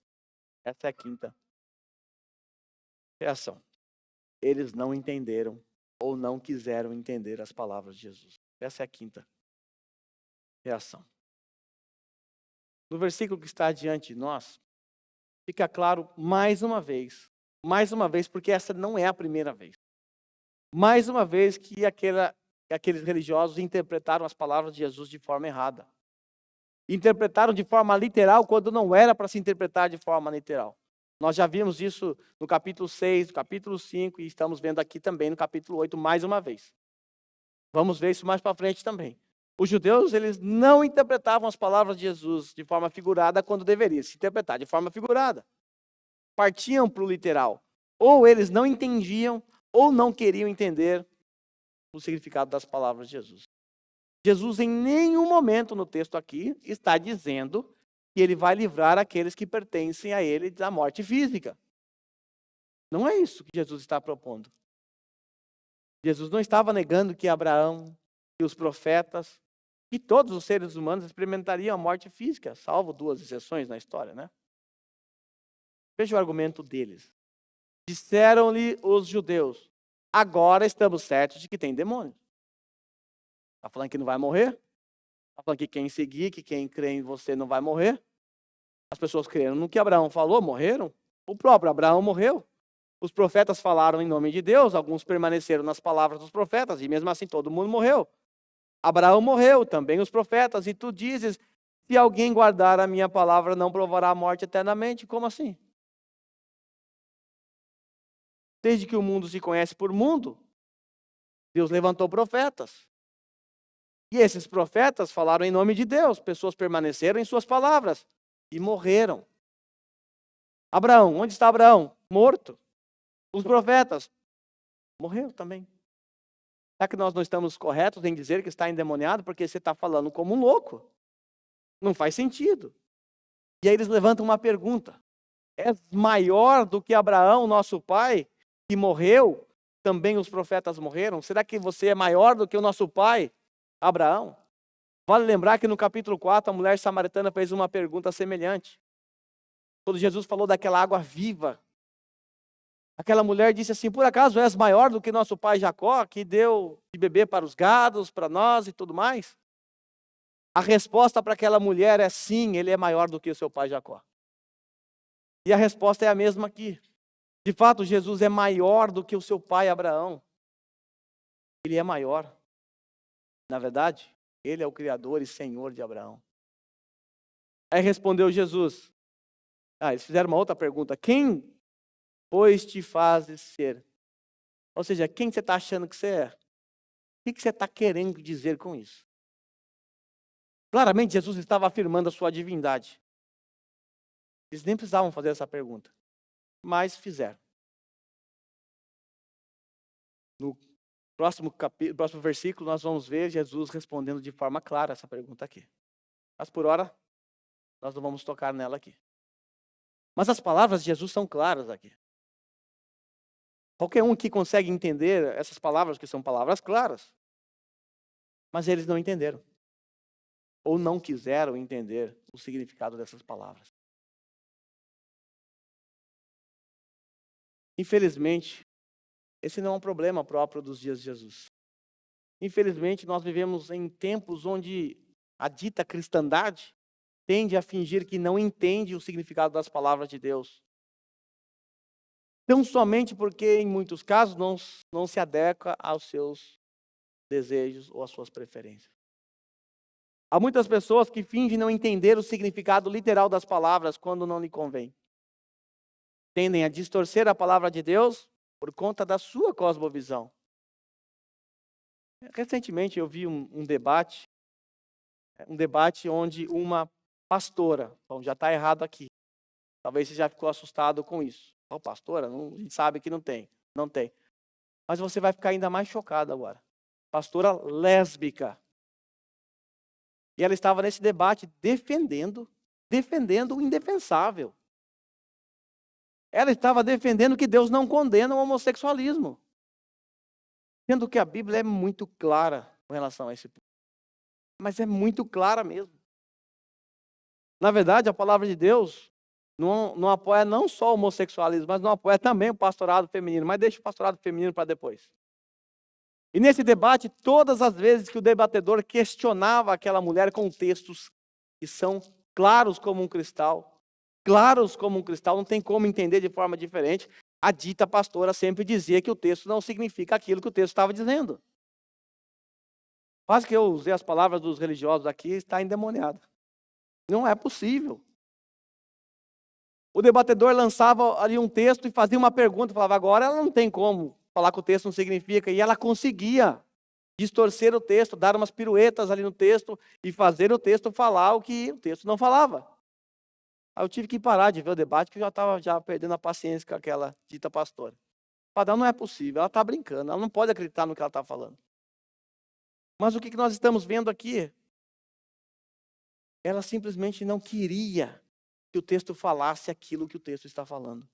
Essa é a quinta reação. Eles não entenderam ou não quiseram entender as palavras de Jesus. Essa é a quinta reação. No versículo que está diante de nós, fica claro mais uma vez, porque essa não é a primeira vez. Mais uma vez que aqueles religiosos interpretaram as palavras de Jesus de forma errada. Interpretaram de forma literal quando não era para se interpretar de forma literal. Nós já vimos isso no capítulo 6, no capítulo 5 e estamos vendo aqui também no capítulo 8 mais uma vez. Vamos ver isso mais para frente também. Os judeus, eles não interpretavam as palavras de Jesus de forma figurada quando deveria se interpretar de forma figurada. Partiam para o literal. Ou eles não entendiam ou não queriam entender o significado das palavras de Jesus. Jesus, em nenhum momento no texto aqui, está dizendo que ele vai livrar aqueles que pertencem a ele da morte física. Não é isso que Jesus está propondo. Jesus não estava negando que Abraão, que os profetas, e todos os seres humanos experimentariam a morte física, salvo 2 exceções na história, né? Veja o argumento deles. Disseram-lhe os judeus, agora estamos certos de que tem demônio. Está falando que não vai morrer? Está falando que quem seguir, que quem crê em você não vai morrer? As pessoas creram no que Abraão falou, morreram. O próprio Abraão morreu. Os profetas falaram em nome de Deus, alguns permaneceram nas palavras dos profetas, e mesmo assim todo mundo morreu. Abraão morreu, também os profetas, e tu dizes, se alguém guardar a minha palavra, não provará a morte eternamente. Como assim? Desde que o mundo se conhece por mundo, Deus levantou profetas. E esses profetas falaram em nome de Deus. Pessoas permaneceram em suas palavras e morreram. Abraão, onde está Abraão? Morto. Os profetas, morreu também. Será que nós não estamos corretos em dizer que está endemoniado porque você está falando como um louco? Não faz sentido. E aí eles levantam uma pergunta: és maior do que Abraão, nosso pai, que morreu? Também os profetas morreram? Será que você é maior do que o nosso pai, Abraão? Vale lembrar que no capítulo 4, a mulher samaritana fez uma pergunta semelhante. Quando Jesus falou daquela água viva, aquela mulher disse assim: por acaso és maior do que nosso pai Jacó, que deu de beber para os gados, para nós e tudo mais? A resposta para aquela mulher é sim, ele é maior do que o seu pai Jacó. E a resposta é a mesma aqui. De fato, Jesus é maior do que o seu pai Abraão. Ele é maior. Na verdade, ele é o Criador e Senhor de Abraão. Aí respondeu Jesus. Eles fizeram uma outra pergunta. Quem, pois, te fazes ser? Ou seja, quem você está achando que você é? O que você está querendo dizer com isso? Claramente, Jesus estava afirmando a sua divindade. Eles nem precisavam fazer essa pergunta, mas fizeram. No próximo versículo, nós vamos ver Jesus respondendo de forma clara essa pergunta aqui. Mas por hora, nós não vamos tocar nela aqui. Mas as palavras de Jesus são claras aqui. Qualquer um que consegue entender essas palavras, que são palavras claras, mas eles não entenderam. Ou não quiseram entender o significado dessas palavras. Infelizmente, esse não é um problema próprio dos dias de Jesus. Infelizmente, nós vivemos em tempos onde a dita cristandade tende a fingir que não entende o significado das palavras de Deus. Tão somente porque, em muitos casos, não se adequa aos seus desejos ou às suas preferências. Há muitas pessoas que fingem não entender o significado literal das palavras quando não lhe convém. Tendem a distorcer a palavra de Deus por conta da sua cosmovisão. Recentemente eu vi um debate onde uma pastora, bom, já está errado aqui, talvez você já ficou assustado com isso. Pastora, a gente sabe que não tem. Mas você vai ficar ainda mais chocado agora. Pastora lésbica. E ela estava nesse debate defendendo o indefensável. Ela estava defendendo que Deus não condena o homossexualismo. Sendo que a Bíblia é muito clara com relação a esse ponto. Mas é muito clara mesmo. Na verdade, a palavra de Deus não apoia não só o homossexualismo, mas não apoia também o pastorado feminino. Mas deixa o pastorado feminino para depois. E nesse debate, todas as vezes que o debatedor questionava aquela mulher com textos que são claros como um cristal, não tem como entender de forma diferente, a dita pastora sempre dizia que o texto não significa aquilo que o texto estava dizendo. Quase que eu usei as palavras dos religiosos aqui, está endemoniado. Não é possível. O debatedor lançava ali um texto e fazia uma pergunta, falava, agora ela não tem como falar que o texto não significa, e ela conseguia distorcer o texto, dar umas piruetas ali no texto e fazer o texto falar o que o texto não falava. Aí eu tive que parar de ver o debate, que eu já estava perdendo a paciência com aquela dita pastora. Padrão, não é possível, ela está brincando, ela não pode acreditar no que ela está falando. Mas o que nós estamos vendo aqui? Ela simplesmente não queria que o texto falasse aquilo que o texto está falando.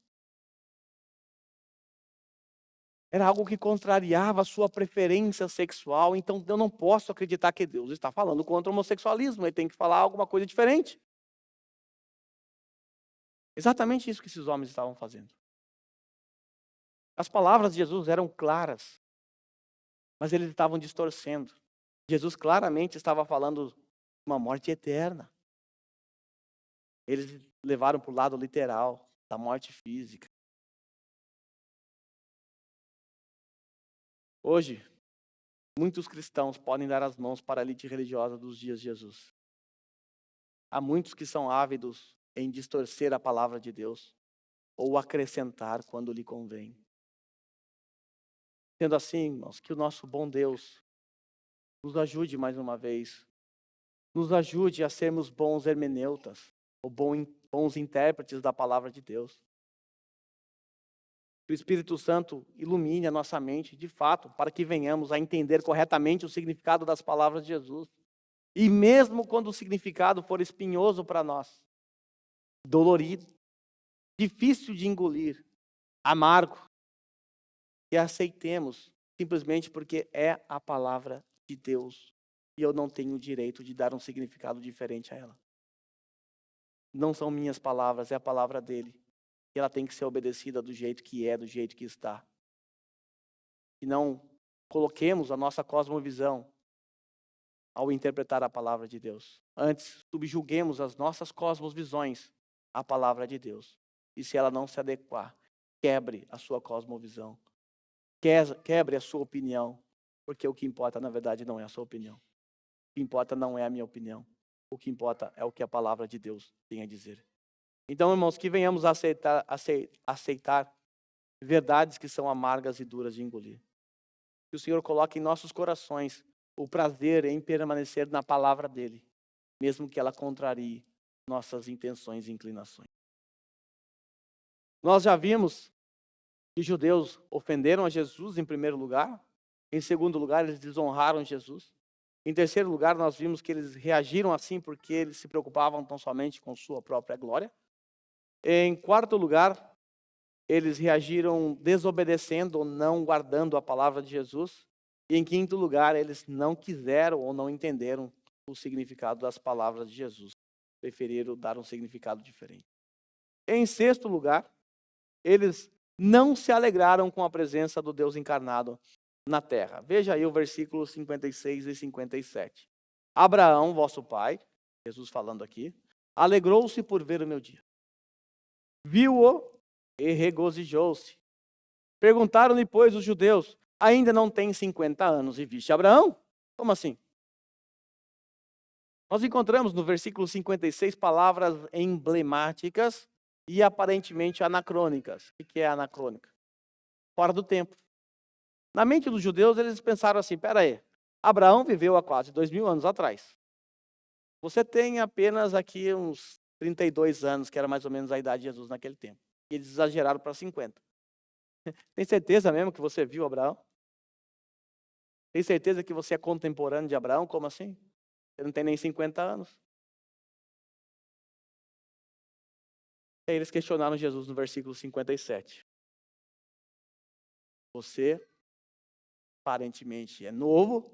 Era algo que contrariava a sua preferência sexual, então eu não posso acreditar que Deus está falando contra o homossexualismo, ele tem que falar alguma coisa diferente. Exatamente isso que esses homens estavam fazendo. As palavras de Jesus eram claras, mas eles estavam distorcendo. Jesus claramente estava falando de uma morte eterna. Eles levaram para o lado literal da morte física. Hoje, muitos cristãos podem dar as mãos para a elite religiosa dos dias de Jesus. Há muitos que são ávidos em distorcer a palavra de Deus ou acrescentar quando lhe convém. Sendo assim, irmãos, que o nosso bom Deus nos ajude mais uma vez. Nos ajude a sermos bons hermeneutas, ou bons intérpretes da palavra de Deus. Que o Espírito Santo ilumine a nossa mente, de fato, para que venhamos a entender corretamente o significado das palavras de Jesus. E mesmo quando o significado for espinhoso para nós, dolorido, difícil de engolir, amargo, que aceitemos simplesmente porque é a palavra de Deus e eu não tenho o direito de dar um significado diferente a ela. Não são minhas palavras, é a palavra dele. E ela tem que ser obedecida do jeito que é, do jeito que está. E não coloquemos a nossa cosmovisão ao interpretar a palavra de Deus. Antes, subjuguemos as nossas cosmovisões à palavra de Deus. E se ela não se adequar, quebre a sua cosmovisão. Quebre a sua opinião. Porque o que importa, na verdade, não é a sua opinião. O que importa não é a minha opinião. O que importa é o que a palavra de Deus tem a dizer. Então, irmãos, que venhamos a aceitar verdades que são amargas e duras de engolir. Que o Senhor coloque em nossos corações o prazer em permanecer na palavra dele, mesmo que ela contrarie nossas intenções e inclinações. Nós já vimos que os judeus ofenderam a Jesus em primeiro lugar. Em segundo lugar, eles desonraram Jesus. Em terceiro lugar, nós vimos que eles reagiram assim porque eles se preocupavam tão somente com sua própria glória. Em quarto lugar, eles reagiram desobedecendo ou não guardando a palavra de Jesus. E em quinto lugar, eles não quiseram ou não entenderam o significado das palavras de Jesus. Preferiram dar um significado diferente. Em sexto lugar, eles não se alegraram com a presença do Deus encarnado na terra. Veja aí o versículo 56 e 57. Abraão, vosso pai, Jesus falando aqui, alegrou-se por ver o meu dia. Viu-o e regozijou-se. Perguntaram-lhe, pois, os judeus, ainda não tem 50 anos e viste Abraão? Como assim? Nós encontramos no versículo 56 palavras emblemáticas e aparentemente anacrônicas. O que é anacrônica? Fora do tempo. Na mente dos judeus, eles pensaram assim, peraí, Abraão viveu há quase 2000 anos atrás. Você tem apenas aqui uns 32 anos, que era mais ou menos a idade de Jesus naquele tempo. E eles exageraram para 50. Tem certeza mesmo que você viu Abraão? Tem certeza que você é contemporâneo de Abraão? Como assim? Você não tem nem 50 anos. E aí eles questionaram Jesus no versículo 57. Você, aparentemente, é novo,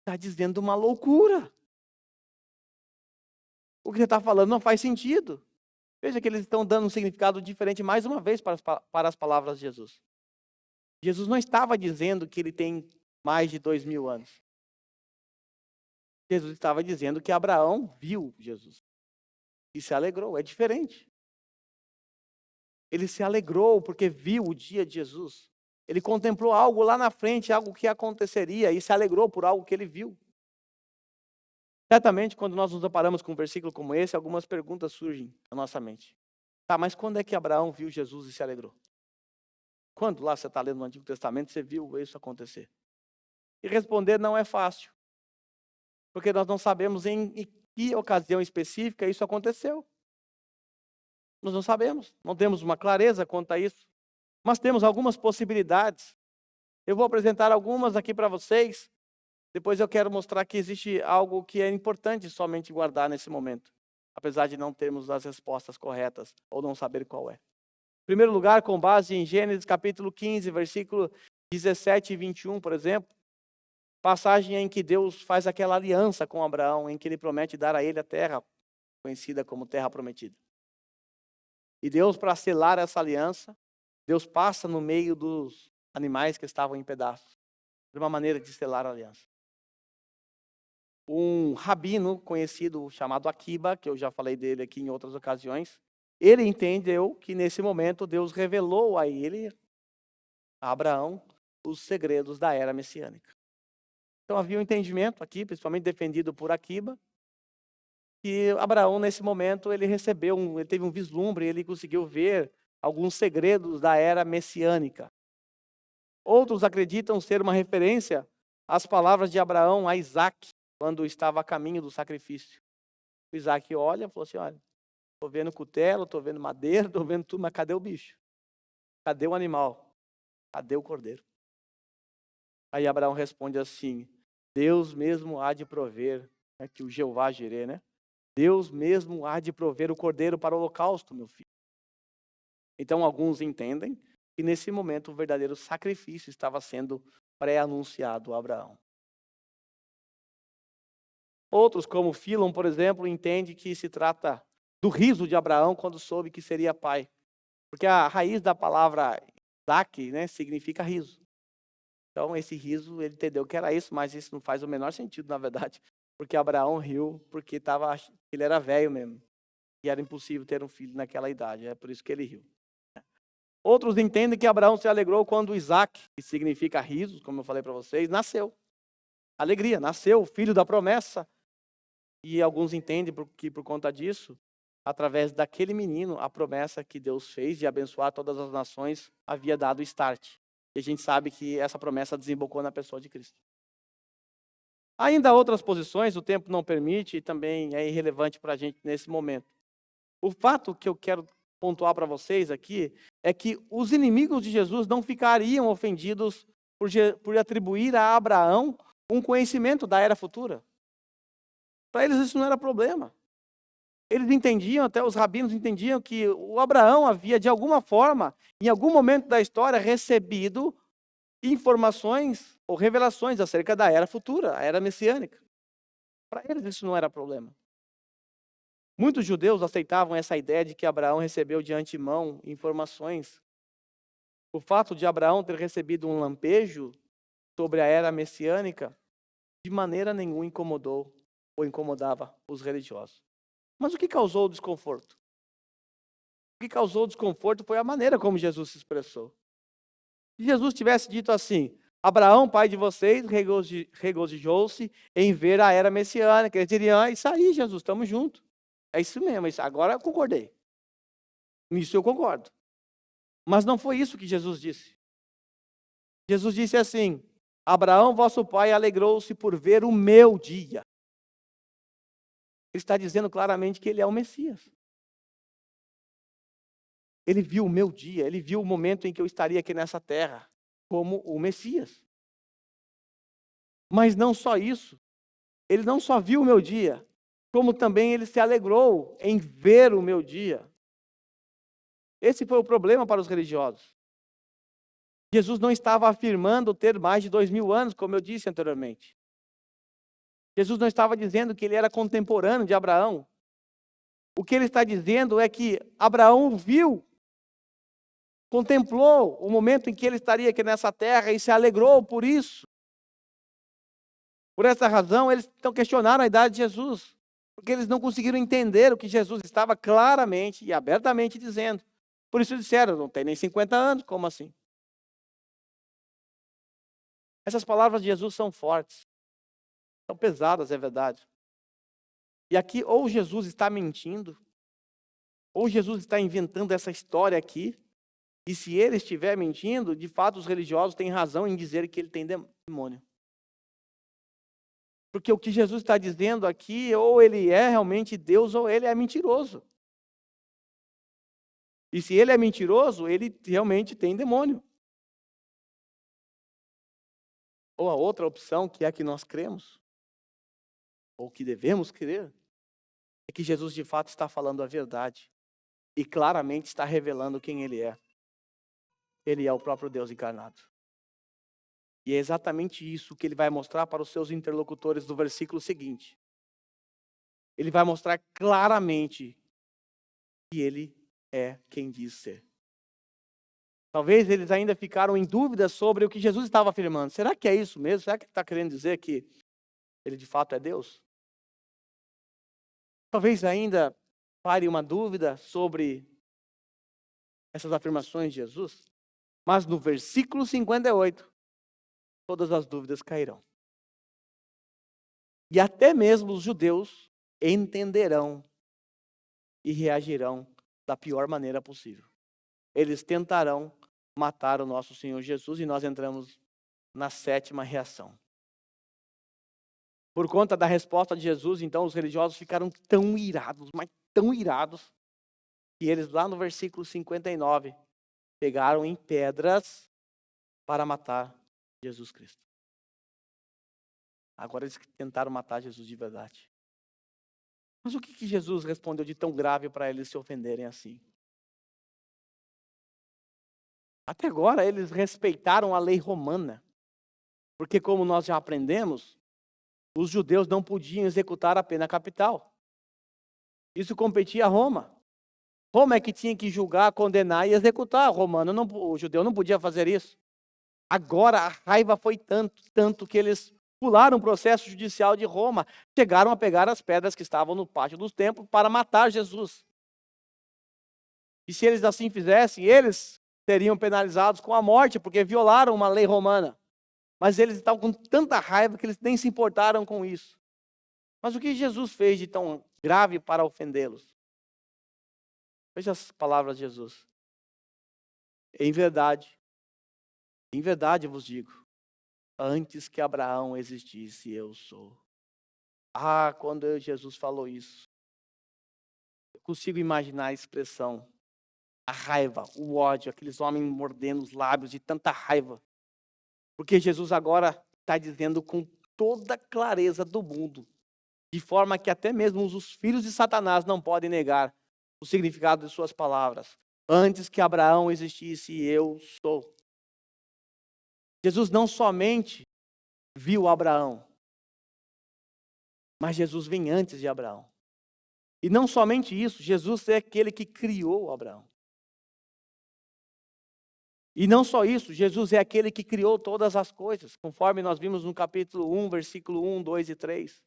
está dizendo uma loucura. O que você está falando não faz sentido. Veja que eles estão dando um significado diferente mais uma vez para as palavras de Jesus. Jesus não estava dizendo que ele tem mais de 2000 anos. Jesus estava dizendo que Abraão viu Jesus. E se alegrou, é diferente. Ele se alegrou porque viu o dia de Jesus. Ele contemplou algo lá na frente, algo que aconteceria, e se alegrou por algo que ele viu. Certamente, quando nós nos deparamos com um versículo como esse, algumas perguntas surgem na nossa mente. Tá, mas quando é que Abraão viu Jesus e se alegrou? Quando lá você está lendo no Antigo Testamento, você viu isso acontecer? E responder não é fácil. Porque nós não sabemos em que ocasião específica isso aconteceu. Nós não sabemos, não temos uma clareza quanto a isso. Mas temos algumas possibilidades. Eu vou apresentar algumas aqui para vocês. Depois eu quero mostrar que existe algo que é importante somente guardar nesse momento. Apesar de não termos as respostas corretas ou não saber qual é. Em primeiro lugar, com base em Gênesis capítulo 15, versículo 17 e 21, por exemplo. Passagem em que Deus faz aquela aliança com Abraão, em que ele promete dar a ele a terra, conhecida como terra prometida. E Deus, para selar essa aliança, Deus passa no meio dos animais que estavam em pedaços. De uma maneira de selar a aliança. Um rabino conhecido chamado Akiba, que eu já falei dele aqui em outras ocasiões, ele entendeu que nesse momento Deus revelou a ele, a Abraão, os segredos da era messiânica. Então havia um entendimento aqui, principalmente defendido por Akiba, que Abraão nesse momento ele teve um vislumbre, ele conseguiu ver alguns segredos da era messiânica. Outros acreditam ser uma referência às palavras de Abraão a Isaac, quando estava a caminho do sacrifício. O Isaac olha e falou assim, olha, estou vendo cutelo, estou vendo madeira, estou vendo tudo, mas cadê o bicho? Cadê o animal? Cadê o cordeiro? Aí Abraão responde assim, Deus mesmo há de prover É que o Jeová Jirê, né? Deus mesmo há de prover o cordeiro para o holocausto, meu filho. Então, alguns entendem que nesse momento o verdadeiro sacrifício estava sendo pré-anunciado a Abraão. Outros, como Filon, por exemplo, entende que se trata do riso de Abraão quando soube que seria pai. Porque a raiz da palavra Isaac, né, significa riso. Então, esse riso, ele entendeu que era isso, mas isso não faz o menor sentido, na verdade. Porque Abraão riu porque ele era velho mesmo. E era impossível ter um filho naquela idade. É por isso que ele riu. Outros entendem que Abraão se alegrou quando Isaac, que significa riso, como eu falei para vocês, nasceu. Alegria, nasceu o filho da promessa. E alguns entendem que por conta disso, através daquele menino, a promessa que Deus fez de abençoar todas as nações havia dado start. E a gente sabe que essa promessa desembocou na pessoa de Cristo. Ainda há outras posições, o tempo não permite e também é irrelevante para a gente nesse momento. O fato que eu quero pontuar para vocês aqui é que os inimigos de Jesus não ficariam ofendidos por atribuir a Abraão um conhecimento da era futura. Para eles isso não era problema. Eles entendiam, até os rabinos entendiam que o Abraão havia, de alguma forma, em algum momento da história, recebido informações ou revelações acerca da era futura, a era messiânica. Para eles isso não era problema. Muitos judeus aceitavam essa ideia de que Abraão recebeu de antemão informações. O fato de Abraão ter recebido um lampejo sobre a era messiânica, de maneira nenhuma incomodou ou incomodava os religiosos. Mas o que causou o desconforto? O que causou o desconforto foi a maneira como Jesus se expressou. Se Jesus tivesse dito assim: Abraão, pai de vocês, regozijou-se em ver a era messiânica, eles diriam: isso aí, Jesus, estamos juntos. É isso mesmo, agora eu concordei. Nisso eu concordo. Mas não foi isso que Jesus disse. Jesus disse assim: Abraão, vosso pai, alegrou-se por ver o meu dia. Ele está dizendo claramente que ele é o Messias. Ele viu o meu dia, ele viu o momento em que eu estaria aqui nessa terra, como o Messias. Mas não só isso, ele não só viu o meu dia, como também ele se alegrou em ver o meu dia. Esse foi o problema para os religiosos. Jesus não estava afirmando ter mais de 2000 anos, como eu disse anteriormente. Jesus não estava dizendo que ele era contemporâneo de Abraão. O que ele está dizendo é que Abraão viu, contemplou o momento em que ele estaria aqui nessa terra e se alegrou por isso. Por essa razão, eles então questionaram a idade de Jesus, porque eles não conseguiram entender o que Jesus estava claramente e abertamente dizendo. Por isso disseram: não tem nem 50 anos, como assim? Essas palavras de Jesus são fortes, são pesadas, é verdade. E aqui, ou Jesus está mentindo, ou Jesus está inventando essa história aqui, e se ele estiver mentindo, de fato os religiosos têm razão em dizer que ele tem demônio. Porque o que Jesus está dizendo aqui, ou ele é realmente Deus, ou ele é mentiroso. E se ele é mentiroso, ele realmente tem demônio. Ou a outra opção, que é a que nós cremos, ou que devemos crer, é que Jesus de fato está falando a verdade. E claramente está revelando quem ele é. Ele é o próprio Deus encarnado. E é exatamente isso que ele vai mostrar para os seus interlocutores do versículo seguinte. Ele vai mostrar claramente que ele é quem diz ser. Talvez eles ainda ficaram em dúvida sobre o que Jesus estava afirmando. Será que é isso mesmo? Será que ele está querendo dizer que ele de fato é Deus? Talvez ainda pare uma dúvida sobre essas afirmações de Jesus. Mas no versículo 58, todas as dúvidas cairão. E até mesmo os judeus entenderão e reagirão da pior maneira possível. Eles tentarão matar o nosso Senhor Jesus e nós entramos na sétima reação. Por conta da resposta de Jesus, então, os religiosos ficaram tão irados, mas tão irados, que eles lá no versículo 59, pegaram em pedras para matar Jesus Cristo. Agora eles tentaram matar Jesus de verdade. Mas o que Jesus respondeu de tão grave para eles se ofenderem assim? Até agora eles respeitaram a lei romana. Porque como nós já aprendemos, os judeus não podiam executar a pena capital. Isso competia a Roma. Roma é que tinha que julgar, condenar e executar. O judeu não podia fazer isso. Agora a raiva foi tanto que eles pularam o processo judicial de Roma, chegaram a pegar as pedras que estavam no pátio dos templos para matar Jesus. E se eles assim fizessem, eles seriam penalizados com a morte, porque violaram uma lei romana. Mas eles estavam com tanta raiva que eles nem se importaram com isso. Mas o que Jesus fez de tão grave para ofendê-los? Veja as palavras de Jesus. Em verdade vos digo, antes que Abraão existisse, eu sou. Quando Jesus falou isso, eu consigo imaginar a expressão, a raiva, o ódio, aqueles homens mordendo os lábios de tanta raiva. Porque Jesus agora está dizendo com toda a clareza do mundo, de forma que até mesmo os filhos de Satanás não podem negar o significado de suas palavras. Antes que Abraão existisse, eu sou. Jesus não somente viu Abraão, mas Jesus vem antes de Abraão. E não somente isso, Jesus é aquele que criou Abraão. E não só isso, Jesus é aquele que criou todas as coisas, conforme nós vimos no capítulo 1, versículo 1, 2 e 3.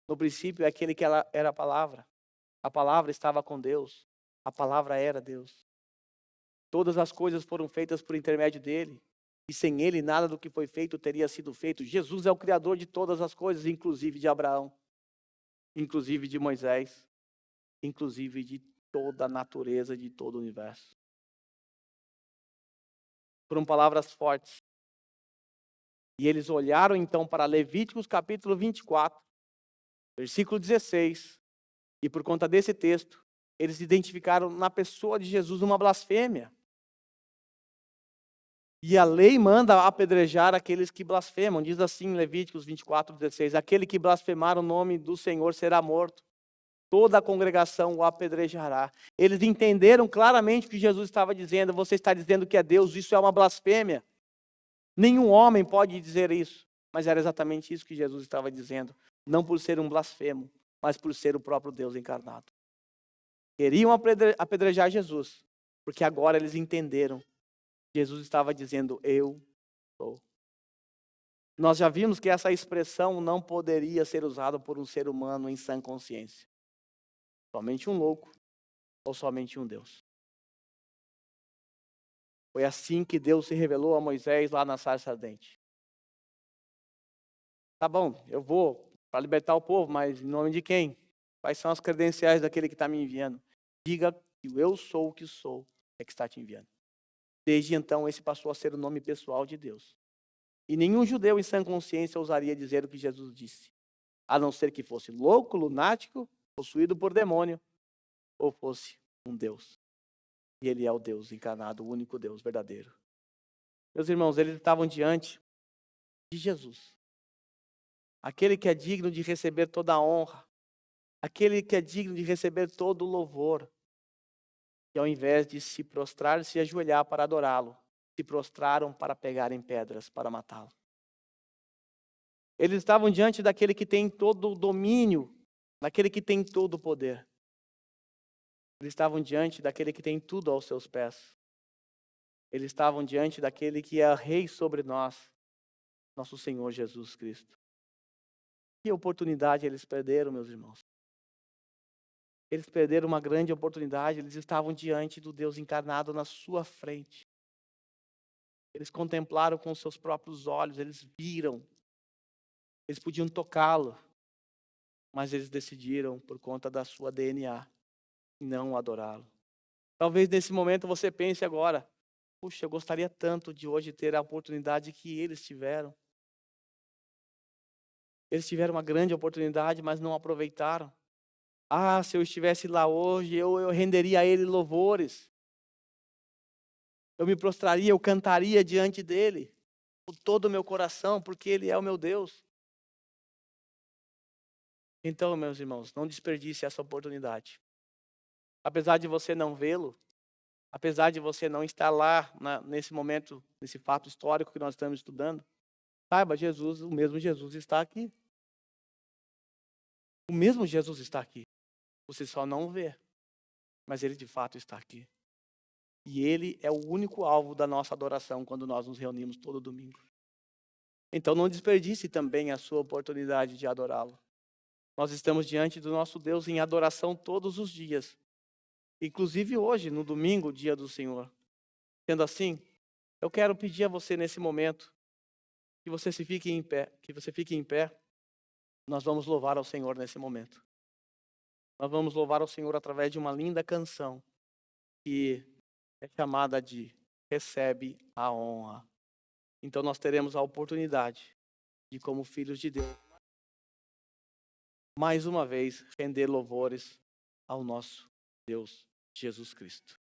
No princípio é aquele que era a palavra estava com Deus, a palavra era Deus. Todas as coisas foram feitas por intermédio dele, e sem ele nada do que foi feito teria sido feito. Jesus é o criador de todas as coisas, inclusive de Abraão, inclusive de Moisés, inclusive de toda a natureza, de todo o universo. Foram palavras fortes. E eles olharam então para Levíticos capítulo 24, versículo 16, e por conta desse texto, eles identificaram na pessoa de Jesus uma blasfêmia. E a lei manda apedrejar aqueles que blasfemam. Diz assim em Levíticos 24, 16, aquele que blasfemar o nome do Senhor será morto. Toda a congregação o apedrejará. Eles entenderam claramente o que Jesus estava dizendo. Você está dizendo que é Deus, isso é uma blasfêmia. Nenhum homem pode dizer isso. Mas era exatamente isso que Jesus estava dizendo. Não por ser um blasfemo, mas por ser o próprio Deus encarnado. Queriam apedrejar Jesus, porque agora eles entenderam. Jesus estava dizendo, eu sou. Nós já vimos que essa expressão não poderia ser usada por um ser humano em sã consciência. Somente um louco ou somente um Deus. Foi assim que Deus se revelou a Moisés lá na sarça ardente. Tá bom, eu vou para libertar o povo, mas em nome de quem? Quais são as credenciais daquele que está me enviando? Diga que eu sou o que sou, é que está te enviando. Desde então, esse passou a ser o nome pessoal de Deus. E nenhum judeu em sã consciência ousaria dizer o que Jesus disse, a não ser que fosse louco, lunático, possuído por demônio, ou fosse um Deus. E ele é o Deus encarnado, o único Deus verdadeiro. Meus irmãos, eles estavam diante de Jesus. Aquele que é digno de receber toda a honra. Aquele que é digno de receber todo o louvor. E ao invés de se prostrar e se ajoelhar para adorá-lo, se prostraram para pegarem pedras para matá-lo. Eles estavam diante daquele que tem todo o domínio, daquele que tem todo o poder. Eles estavam diante daquele que tem tudo aos seus pés. Eles estavam diante daquele que é rei sobre nós, nosso Senhor Jesus Cristo. Que oportunidade eles perderam, meus irmãos. Eles perderam uma grande oportunidade, eles estavam diante do Deus encarnado na sua frente. Eles contemplaram com seus próprios olhos, eles viram. Eles podiam tocá-lo, mas eles decidiram, por conta da sua DNA, não adorá-lo. Talvez nesse momento você pense agora, puxa, eu gostaria tanto de hoje ter a oportunidade que eles tiveram. Eles tiveram uma grande oportunidade, mas não aproveitaram. Se eu estivesse lá hoje, eu renderia a ele louvores. Eu me prostraria, eu cantaria diante dele. com todo o meu coração, porque Ele é o meu Deus. Então, meus irmãos, não desperdice essa oportunidade. Apesar de você não vê-lo, apesar de você não estar lá nesse momento, nesse fato histórico que nós estamos estudando, saiba, Jesus, o mesmo Jesus está aqui. O mesmo Jesus está aqui. Você só não vê, mas Ele de fato está aqui. E Ele é o único alvo da nossa adoração quando nós nos reunimos todo domingo. Então não desperdice também a sua oportunidade de adorá-lo. Nós estamos diante do nosso Deus em adoração todos os dias. Inclusive hoje, no domingo, dia do Senhor. Sendo assim, eu quero pedir a você nesse momento que você se fique em pé, que você fique em pé. Nós vamos louvar ao Senhor nesse momento. Nós vamos louvar ao Senhor através de uma linda canção que é chamada de Recebe a Honra. Então nós teremos a oportunidade de, como filhos de Deus, mais uma vez render louvores ao nosso Deus Jesus Cristo.